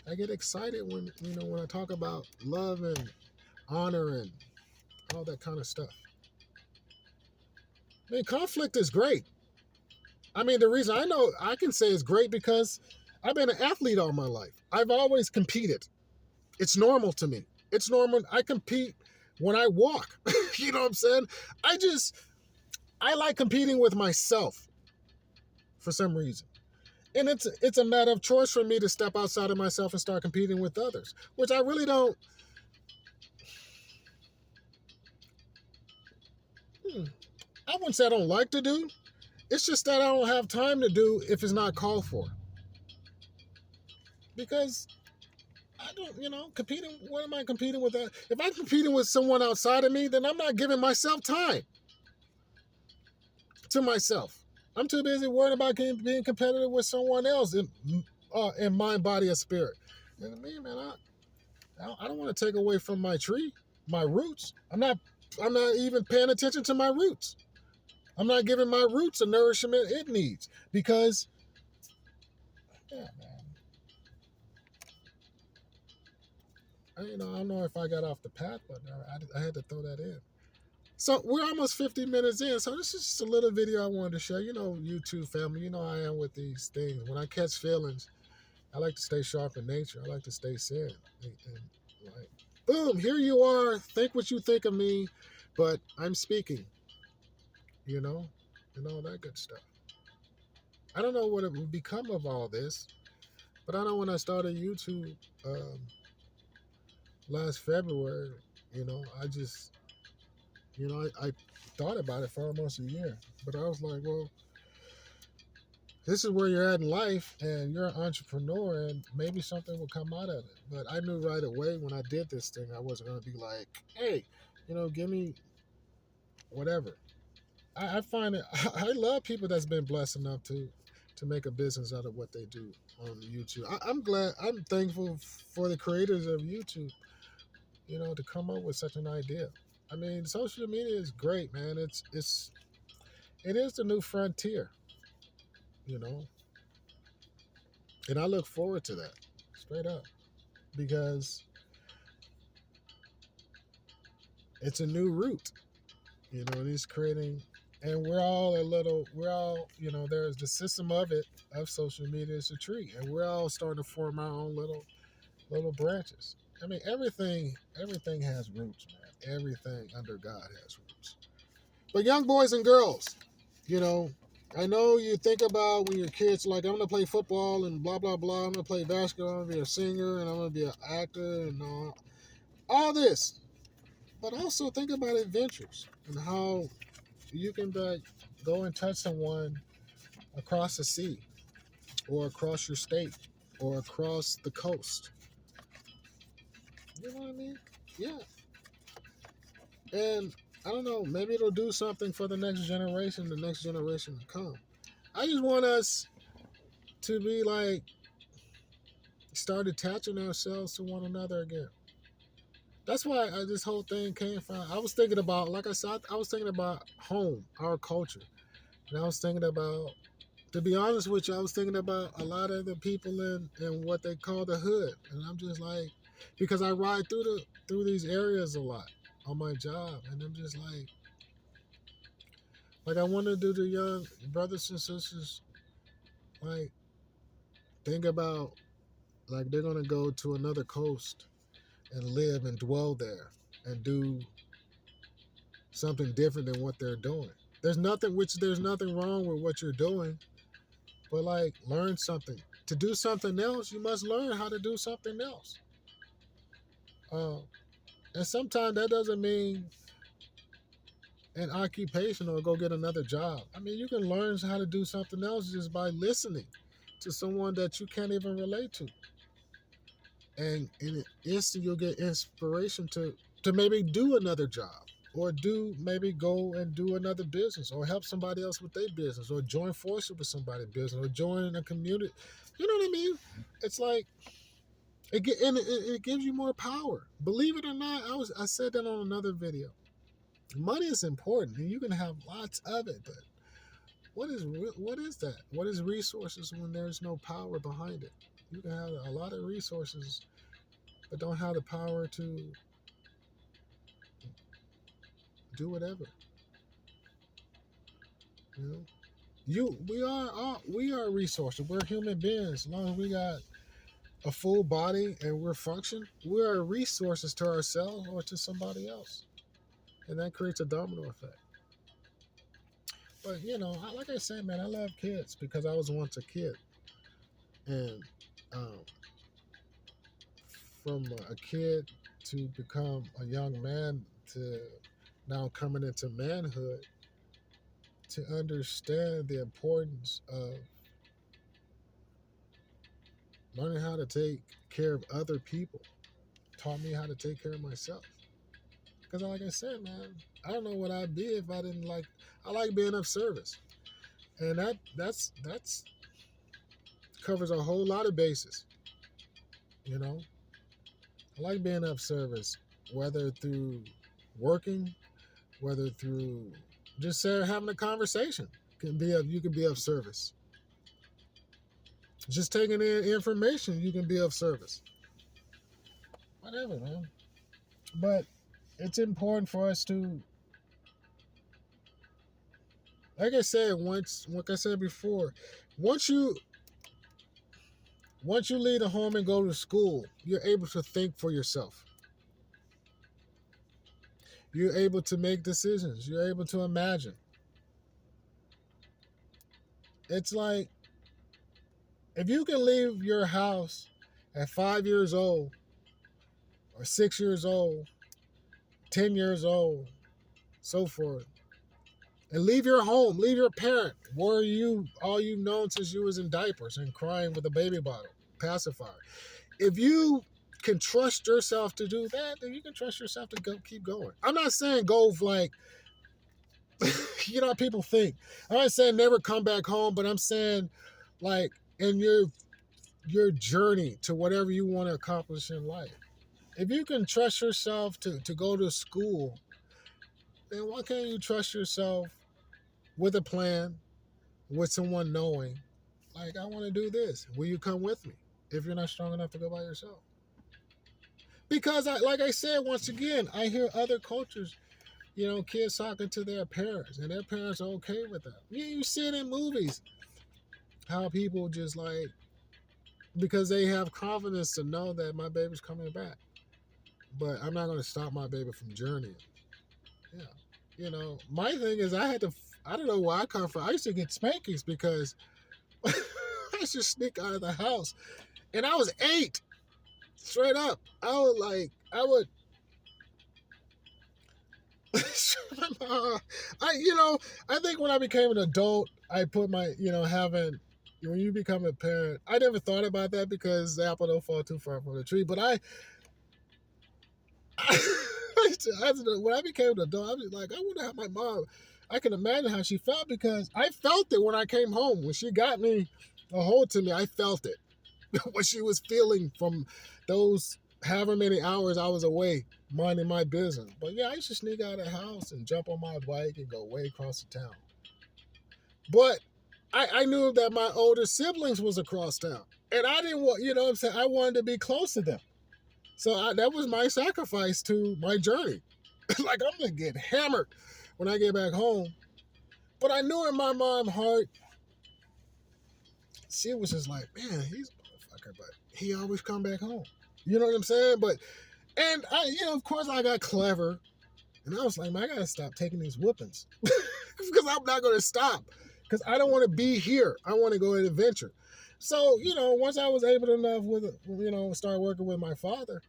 I get excited when I talk about love and honor and all that kind of stuff. I mean, conflict is great. I mean, the reason I know I can say it's great because I've been an athlete all my life. I've always competed. It's normal to me. It's normal. I compete when I walk. You know what I'm saying? I like competing with myself for some reason. And it's a matter of choice for me to step outside of myself and start competing with others, which I really don't. I wouldn't say I don't like to do. It's just that I don't have time to do if it's not called for. Because I don't, competing. What am I competing with? If I'm competing with someone outside of me, then I'm not giving myself time to myself. I'm too busy worried about being competitive with someone else in mind, body, and spirit. And me, man, I don't want to take away from my tree, my roots. I'm not even paying attention to my roots. I'm not giving my roots the nourishment it needs because, yeah, man. I don't know if I got off the path, but I had to throw that in. So we're almost 50 minutes in. So this is just a little video I wanted to share. YouTube family, I am with these things. When I catch feelings, I like to stay sharp in nature. I like to stay sane. And like, boom, here you are. Think what you think of me, but I'm speaking, you know, and all that good stuff. I don't know what it would become of all this, but I know when I started YouTube last February, I just, I thought about it for almost a year. But I was like, well, this is where you're at in life, and you're an entrepreneur, and maybe something will come out of it. But I knew right away when I did this thing, I wasn't going to be like, hey, give me whatever. I find it, I love people that's been blessed enough to make a business out of what they do on YouTube. I'm thankful for the creators of YouTube, to come up with such an idea. I mean, social media is great, man. It is the new frontier, you know, and I look forward to that, straight up, because it's a new route, it is creating, and there's the system of it, of social media is a tree, and we're all starting to form our own little branches. I mean, everything has roots, man. Everything under God has roots. But young boys and girls, you know, I know you think about when your kids like, I'm gonna play football and blah blah blah. I'm gonna play basketball. I'm gonna be a singer and I'm gonna be an actor and all this. But also think about adventures and how you can go and touch someone across the sea or across your state or across the coast. You know what I mean? Yeah. And I don't know, maybe it'll do something for the next generation to come. I just want us to be like, start attaching ourselves to one another again. That's why this whole thing came from. I was thinking about, like I said, I was thinking about home, our culture. And I was thinking about, to be honest with you, I was thinking about a lot of the people in what they call the hood. And I'm just like, because I ride through these areas a lot on my job. And I'm just like I want to do the young brothers and sisters, like, think about, like, they're going to go to another coast and live and dwell there and do something different than what they're doing. There's nothing wrong with what you're doing, but like, learn something. To do something else, you must learn how to do something else. Uh, and sometimes that doesn't mean an occupation or go get another job. I mean, you can learn how to do something else just by listening to someone that you can't even relate to. And in an instant, you'll get inspiration to maybe do another job, or maybe go and do another business, or help somebody else with their business, or join forces with somebody's business, or join a community. You know what I mean? It's like it gives you more power. Believe it or not, I said that on another video. Money is important, and you can have lots of it, but what is that? What is resources when there's no power behind it? You can have a lot of resources, but don't have the power to do whatever. You know, we are resources. We're human beings. As long as we got a full body and we're functioning, we are resources to ourselves or to somebody else, and that creates a domino effect. But like I said, man, I love kids because I was once a kid, and um, from a kid to become a young man to now coming into manhood, to understand the importance of learning how to take care of other people, taught me how to take care of myself. Because like I said, man, I don't know what I'd be if I didn't like. I like being of service, and that's covers a whole lot of bases. You know, I like being of service, whether through working, whether through just having a conversation. You can be of service. Just taking in information, you can be of service. whatever, man. But it's important for us to, like I said before, once you once you leave the home and go to school, you're able to think for yourself. You're able to make decisions. You're able to imagine. It's like if you can leave your house at 5 years old, or 6 years old, 10 years old, so forth, and leave your home, leave your parent, where you all you've known since you was in diapers and crying with a baby bottle, pacifier. If you can trust yourself to do that, then you can trust yourself to go keep going. I'm not saying go like you know how people think. I'm not saying never come back home, but I'm saying like in your journey to whatever you want to accomplish in life. If you can trust yourself to go to school, then why can't you trust yourself with a plan, with someone knowing, like, I want to do this. Will you come with me if you're not strong enough to go by yourself? Because, like I said, once again, I hear other cultures, kids talking to their parents, and their parents are okay with that. Yeah, you see it in movies, how people just like, because they have confidence to know that my baby's coming back. But I'm not going to stop my baby from journeying. Yeah. My thing is I don't know where I come from. I used to get spankings because I used to sneak out of the house. And I was 8. Straight up. I would I think when I became an adult, I put my, when you become a parent, I never thought about that because the apple don't fall too far from the tree. But when I became an adult, I was like, I wonder how my mom, I can imagine how she felt because I felt it when I came home. When she got me a hold to me, I felt it. What she was feeling from those however many hours I was away minding my business. But yeah, I used to sneak out of the house and jump on my bike and go way across the town. But I knew that my older siblings was across town. And I didn't want, what I'm saying? I wanted to be close to them. So that was my sacrifice to my journey. Like, I'm going to get hammered when I get back home. But I knew in my mom's heart, she was just like, man, he's a motherfucker, but he always come back home. You know what I'm saying? And I, of course I got clever. And I was like, man, I got to stop taking these whoopings. Because I'm not going to stop. Because I don't want to be here. I want to go on an adventure. So, once I was able enough start working with my father,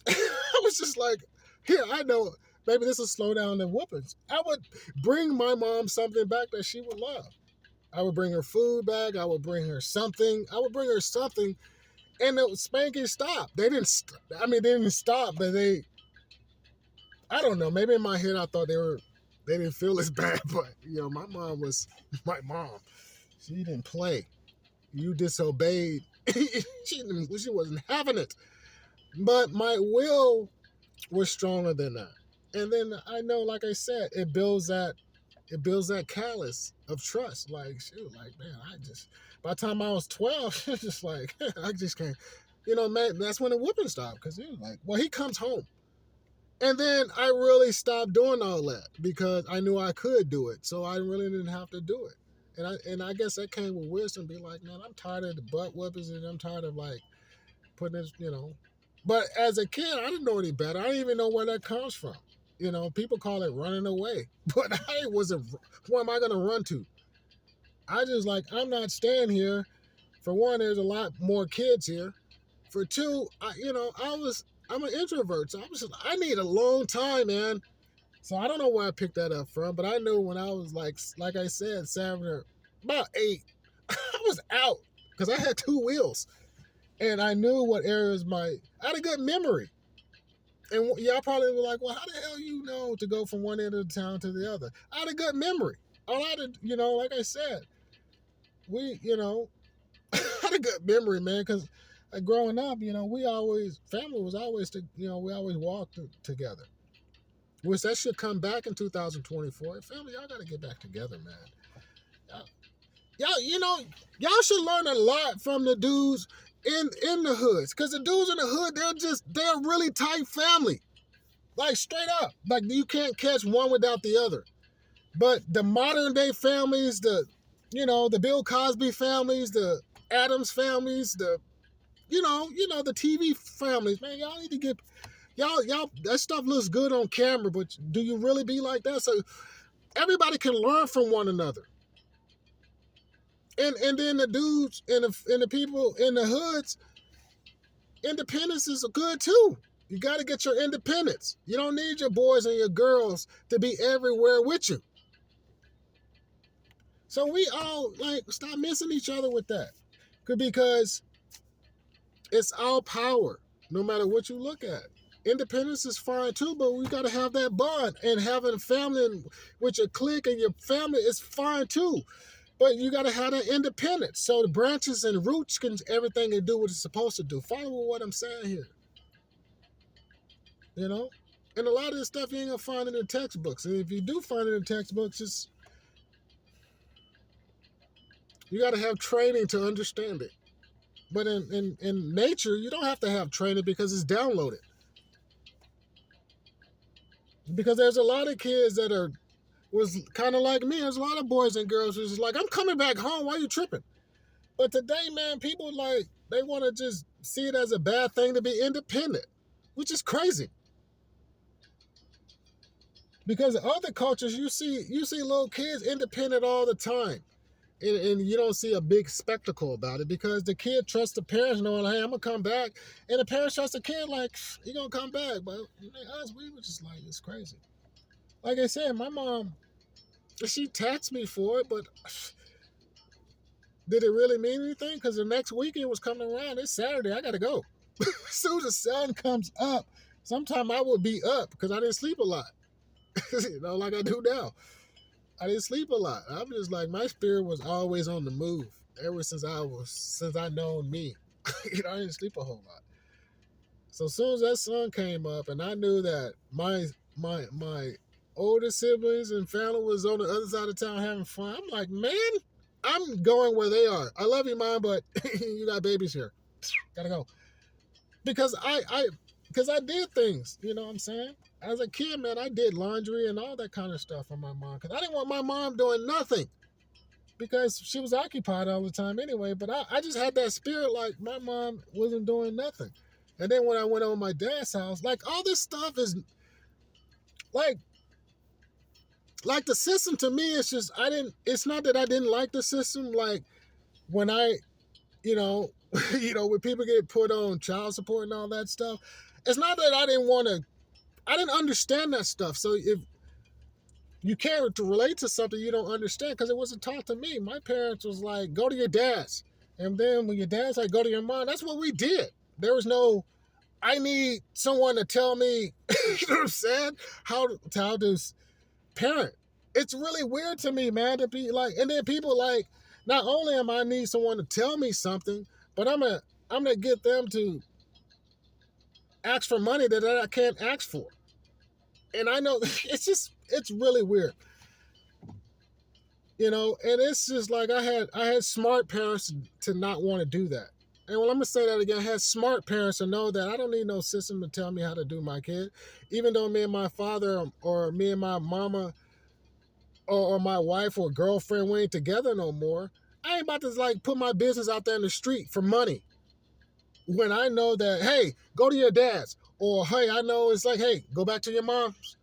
I was just like, here, I know, maybe this will slow down the whoopings. I would bring my mom something back that she would love. I would bring her food back. I would bring her something. And the spanking stopped. They didn't stop, but I don't know. Maybe in my head, I thought they didn't feel as bad, but, my mom was my mom. She didn't play. You disobeyed. She wasn't having it. But my will was stronger than that. And then I know, like I said, it builds that callus of trust. Like, shoot, like, man, by the time I was 12, it's just like, I just can't, man, that's when the whooping stopped. Because he was like, well, he comes home. And then I really stopped doing all that because I knew I could do it. So I really didn't have to do it. And I guess that came with wisdom. Be like, man, I'm tired of the butt whoopings and I'm tired of like putting this, But as a kid, I didn't know any better. I didn't even know where that comes from. People call it running away. But I wasn't, who am I going to run to? I just like, I'm not staying here. For one, there's a lot more kids here. For two, I'm an introvert. So I need a long time, man. So I don't know where I picked that up from, but I knew when I was like I said, 7 or about 8, I was out because I had 2 wheels. And I knew what areas I had a good memory. And y'all probably were like, well, how the hell you know to go from one end of the town to the other? I had a good memory. All I had to, like I said, we, I had a good memory, man, because growing up, family was always, we always walked together. Which that should come back in 2024. Family, y'all got to get back together, man. Y'all should learn a lot from the dudes in the hoods, because the dudes in the hood, they're a really tight family, like straight up, like you can't catch one without the other. But the modern day families, the Bill Cosby families, the Adams families, the TV families, man, y'all need to get y'all that stuff looks good on camera, but do you really be like that? So everybody can learn from one another. And then the dudes and the people in the hoods, independence is good too. You got to get your independence. You don't need your boys and your girls to be everywhere with you. So we all stop missing each other with that, because it's our power, no matter what you look at. Independence is fine too, but we got to have that bond, and having a family with your clique and your family is fine too. But you got to have that independence. So the branches and roots can everything to do what it's supposed to do. Follow what I'm saying here. And a lot of this stuff you ain't gonna find in the textbooks. And if you do find it in the textbooks, you got to have training to understand it. But in nature, you don't have to have training because it's downloaded. Because there's a lot of kids that was kind of like me. There's a lot of boys and girls who's like, I'm coming back home. Why are you tripping? But today, man, people they want to just see it as a bad thing to be independent, which is crazy. Because in other cultures, you see little kids independent all the time. And you don't see a big spectacle about it, because the kid trusts the parents knowing, hey, I'm going to come back. And the parents trust the kid like, you're going to come back. But us, we were just like, it's crazy. Like I said, my mom, she taxed me for it, but did it really mean anything? Because the next weekend was coming around. It's Saturday. I got to go. As soon as the sun comes up, sometime I would be up because I didn't sleep a lot. Like I do now. I didn't sleep a lot. I'm just like, my spirit was always on the move ever since I known me. I didn't sleep a whole lot. So as soon as that sun came up, and I knew that my older siblings and family was on the other side of town having fun, I'm like, man, I'm going where they are. I love you, Mom, but you got babies here. Gotta go. Because I did things, you know what I'm saying? As a kid, man, I did laundry and all that kind of stuff for my mom, because I didn't want my mom doing nothing, because she was occupied all the time anyway. But I just had that spirit like my mom wasn't doing nothing. And then when I went over my dad's house, like all this stuff is like the system to me, it's just, it's not that I didn't like the system. Like when I, when people get put on child support and all that stuff, it's not that I didn't understand that stuff. So if you can't relate to something you don't understand, because it wasn't taught to me. My parents was like, go to your dad's. And then when your dad's like, go to your mom, that's what we did. There was no, I need someone to tell me, you know what I'm saying, how to parent. It's really weird to me, man, to be like, and then people like, not only am I need someone to tell me something, but I'm gonna get them to ask for money that I can't ask for. And I know it's really weird. And it's just like I had smart parents to not want to do that. And I'm gonna say that again, I had smart parents to know that I don't need no system to tell me how to do my kid. Even though me and my father or me and my mama or my wife or girlfriend, we ain't together no more, I ain't about to put my business out there in the street for money. When I know that, hey, go to your dad's. Or, hey, I know it's like, hey, go back to your mom's.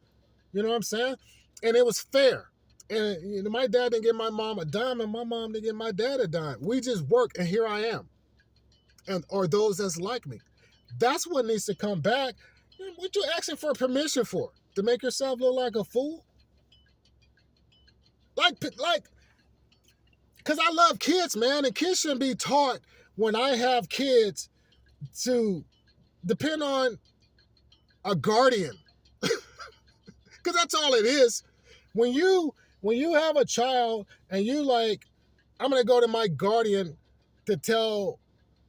You know what I'm saying? And it was fair. And my dad didn't give my mom a dime, and my mom didn't give my dad a dime. We just worked, and here I am. Or those that's like me. That's what needs to come back. What you asking for permission for? To make yourself look like a fool? Because I love kids, man, and kids shouldn't be taught when I have kids to depend on a guardian. Because that's all it is. When you have a child and you like, I'm going to go to my guardian to tell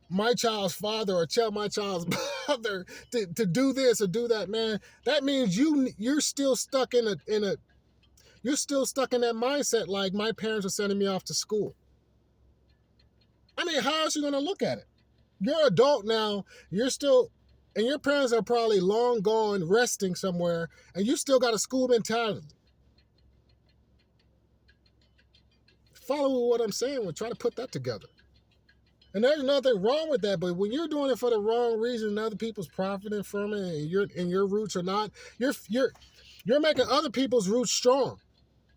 my child's father or tell my child's mother to do this or do that, man, that means you're still stuck in you're still stuck in that mindset like my parents are sending me off to school. I mean, how else are you going to look at it? You're an adult now. You're still, and your parents are probably long gone resting somewhere, and you still got a school mentality. Follow what I'm saying. We're trying to put that together. And there's nothing wrong with that, but when you're doing it for the wrong reason, and other people's profiting from it, and your roots are not, you're making other people's roots strong,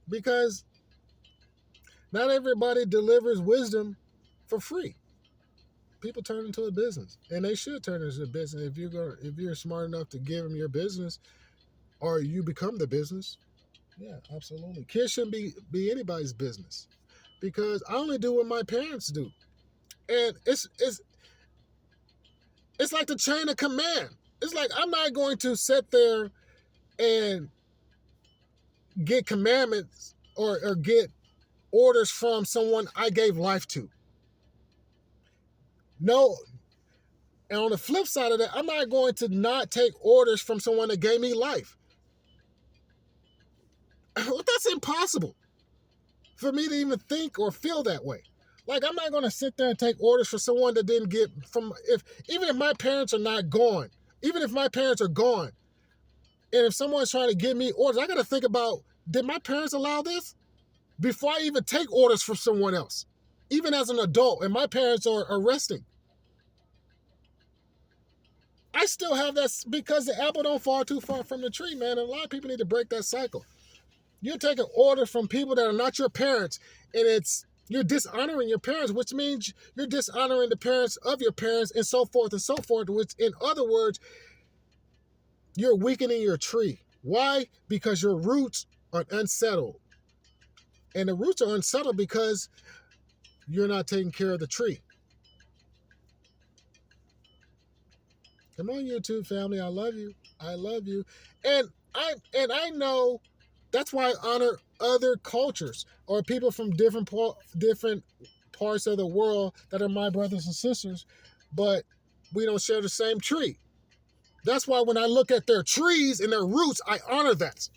because not everybody delivers wisdom for free. People turn into a business, and they should turn into a business. If you're smart enough to give them your business, or you become the business, yeah, absolutely. Kids shouldn't be anybody's business, because I only do what my parents do, and it's like the chain of command. It's like I'm not going to sit there and get commandments, or get orders from someone I gave life to. No. And on the flip side of that, I'm not going to not take orders from someone that gave me life. That's impossible for me to even think or feel that way. Like, I'm not going to sit there and take orders for someone that didn't get from, even if my parents are not gone, even if my parents are gone, and if someone's trying to give me orders, I got to think about, did my parents allow this? Before I even take orders from someone else, even as an adult, and my parents are resting. I still have that, because the apple don't fall too far from the tree, man. And a lot of people need to break that cycle. You're taking orders from people that are not your parents, and you're dishonoring your parents, which means you're dishonoring the parents of your parents, and so forth and so forth, which, in other words, you're weakening your tree. Why? Because your roots are unsettled. And the roots are unsettled because you're not taking care of the tree. Come on, YouTube family. I love you. I love you. And I know that's why I honor other cultures, or people from different parts of the world that are my brothers and sisters, but we don't share the same tree. That's why when I look at their trees and their roots, I honor that,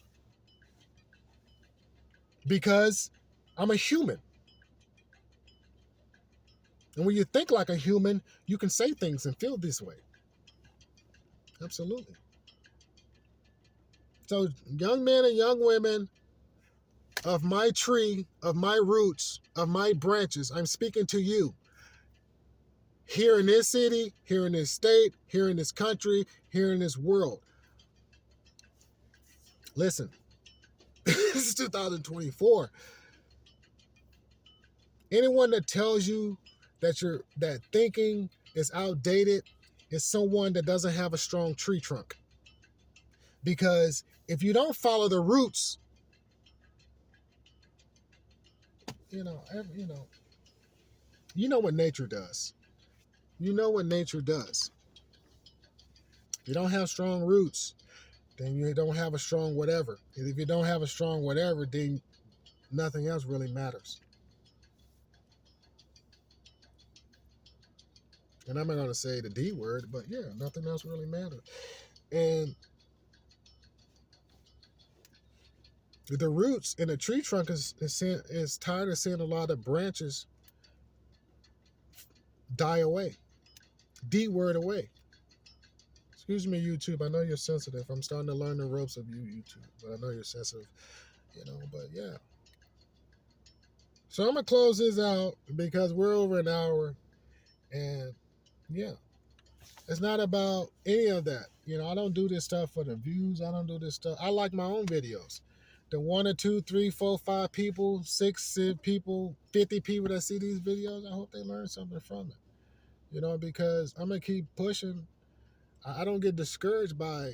because I'm a human. And when you think like a human, you can say things and feel this way. Absolutely. So, young men and young women of my tree, of my roots, of my branches, I'm speaking to you. Here in this city, here in this state, here in this country, here in this world. Listen, this is 2024. Anyone that tells you that thinking is outdated is someone that doesn't have a strong tree trunk. Because if you don't follow the roots, you know, you know what nature does. You know what nature does. If you don't have strong roots, then you don't have a strong whatever. And if you don't have a strong whatever, then nothing else really matters. And I'm not going to say the D word, but yeah, nothing else really matters. And the roots in the tree trunk is tired of seeing a lot of branches die away, D word away. Excuse me, YouTube. I know you're sensitive. I'm starting to learn the ropes of you, YouTube, but I know you're sensitive, but yeah. So I'm going to close this out because we're over an hour, and yeah. It's not about any of that. I don't do this stuff for the views. I don't do this stuff. I like my own videos. The 1 or 2, 3, 4, 5 people, 6 people, 50 people that see these videos, I hope they learn something from it. Because I'm going to keep pushing. I don't get discouraged by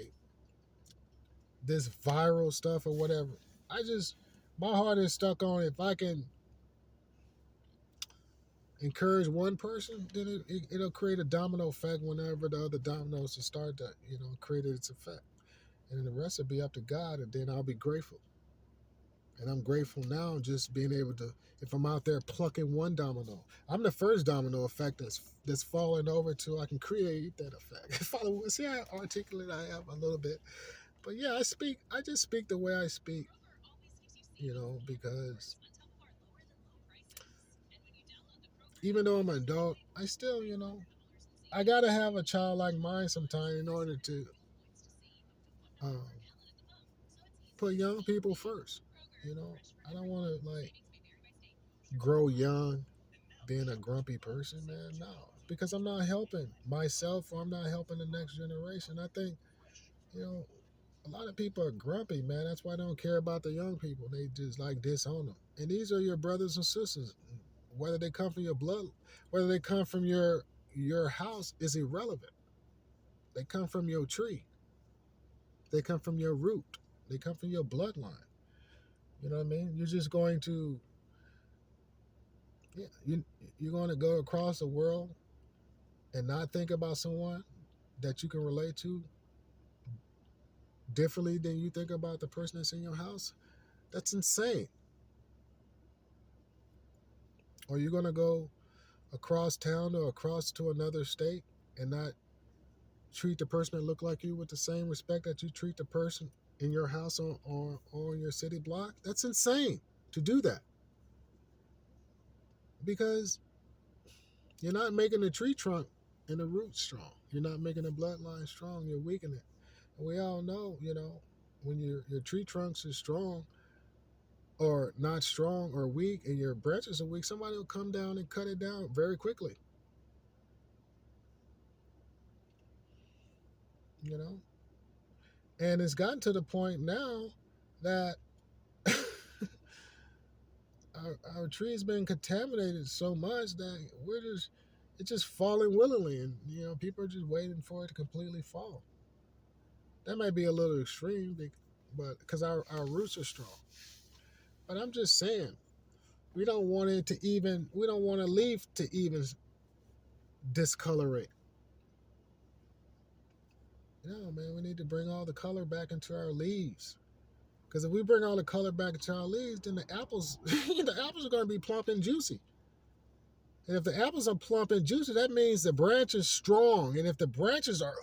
this viral stuff or whatever. My heart is stuck on, if I can encourage one person, then it'll create a domino effect whenever the other dominoes will start to, create its effect. And then the rest will be up to God, and then I'll be grateful. And I'm grateful now just being able to, if I'm out there plucking one domino, I'm the first domino effect that's falling over till I can create that effect. See how articulate I am a little bit. But yeah, I just speak the way I speak, because even though I'm an adult, I still, I gotta have a childlike mind sometime in order to um, put young people first. You know, I don't want to like grow young, being a grumpy person, man. No, because I'm not helping myself or I'm not helping the next generation. I think you know a lot of people are grumpy, man. That's why they don't care about the young people. They just like disown them. And these are your brothers and sisters. Whether they come from your blood, whether they come from your house is irrelevant. They come from your tree. They come from your root. They come from your bloodline. You know what I mean? You're just going to yeah, you're going to go across the world and not think about someone that you can relate to differently than you think about the person that's in your house. That's insane. Or you're going to go across town or across to another state and not treat the person that look like you with the same respect that you treat the person in your house or on your city block. That's insane to do that because you're not making the tree trunk and the roots strong. You're not making the bloodline strong. You're weakening it. And we all know, when your tree trunks is strong or not strong or weak and your branches are weak, somebody will come down and cut it down very quickly. You know, and it's gotten to the point now that our tree's been contaminated so much that it's just falling willingly, and people are just waiting for it to completely fall. That might be a little extreme, but because our roots are strong. But I'm just saying, we don't want a leaf to even discolorate. No, man, we need to bring all the color back into our leaves. Because if we bring all the color back into our leaves, then the apples, the apples are going to be plump and juicy. And if the apples are plump and juicy, that means the branch is strong. And if the branches are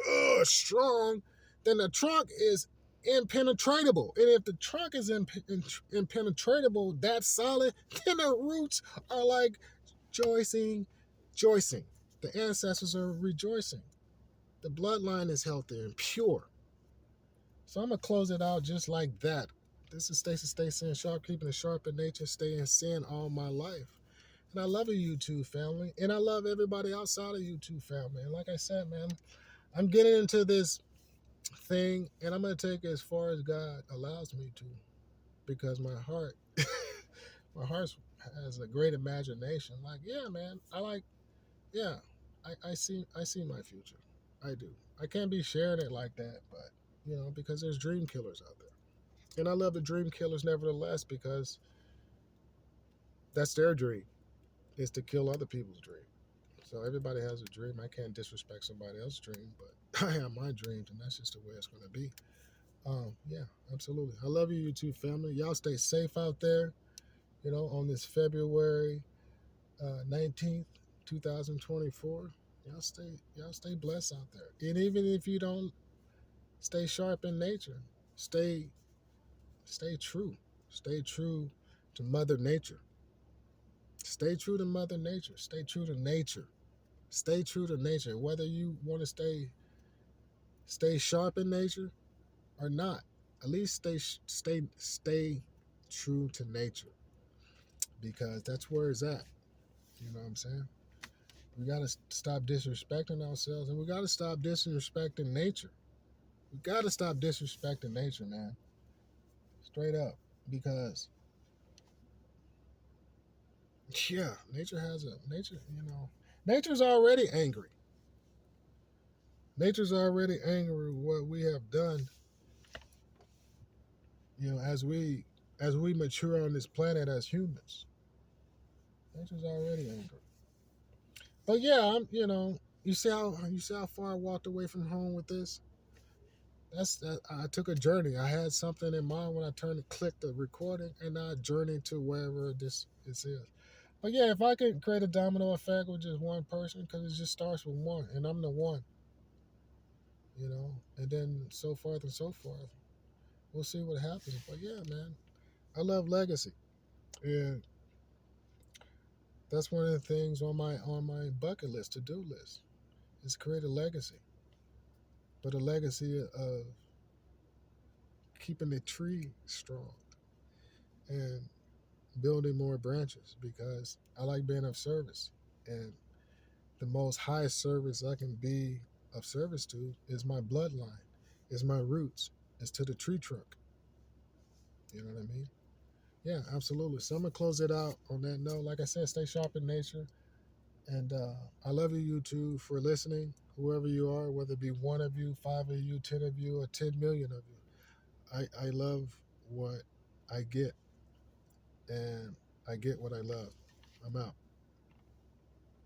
strong, then the trunk is impenetrable. And if the trunk is impenetrable, that's solid, then the roots are like joicing. The ancestors are rejoicing. The bloodline is healthy and pure. So I'm going to close it out just like that. This is Stayce, stay sin sharp, keeping it sharp in nature, stay in sin all my life. And I love you YouTube family. And I love everybody outside of YouTube family. And like I said, man, I'm getting into this thing and I'm going to take it as far as God allows me to. Because my heart, my heart has a great imagination. Like, yeah, man, yeah, I see my future. I do. I can't be sharing it like that, but, because there's dream killers out there. And I love the dream killers nevertheless because that's their dream, is to kill other people's dream. So everybody has a dream. I can't disrespect somebody else's dream, but I have my dreams, and that's just the way it's going to be. Yeah, absolutely. I love you, YouTube family. Y'all stay safe out there. On this February 19th, 2024. Y'all stay blessed out there. And even if you don't stay sharp in nature, stay true. Stay true to Mother Nature. Stay true to Mother Nature. Stay true to nature. Stay true to nature. Whether you want to stay sharp in nature or not, at least stay true to nature because that's where it's at. You know what I'm saying? We got to stop disrespecting ourselves and we got to stop disrespecting nature. We got to stop disrespecting nature, man. Straight up. Because, yeah, nature's already angry. Nature's already angry with what we have done, as we mature on this planet as humans. Nature's already angry. But yeah, you see how far I walked away from home with this. I took a journey. I had something in mind when I turned and clicked the recording, and I journeyed to wherever this is. But yeah, if I can create a domino effect with just one person, because it just starts with one, and I'm the one, and then so forth and so forth. We'll see what happens. But yeah, man, I love legacy, and that's one of the things on my bucket list, to do list. is create a legacy, but a legacy of keeping the tree strong and building more branches because I like being of service. And the most highest service I can be of service to is my bloodline, is my roots, is to the tree trunk. You know what I mean? Yeah, absolutely. So I'm gonna close it out on that note. Like I said, stay sharp in nature, and I love you two for listening. Whoever you are, whether it be one of you, five of you, 10 of you, or 10 million of you, I love what I get, and I get what I love. I'm out.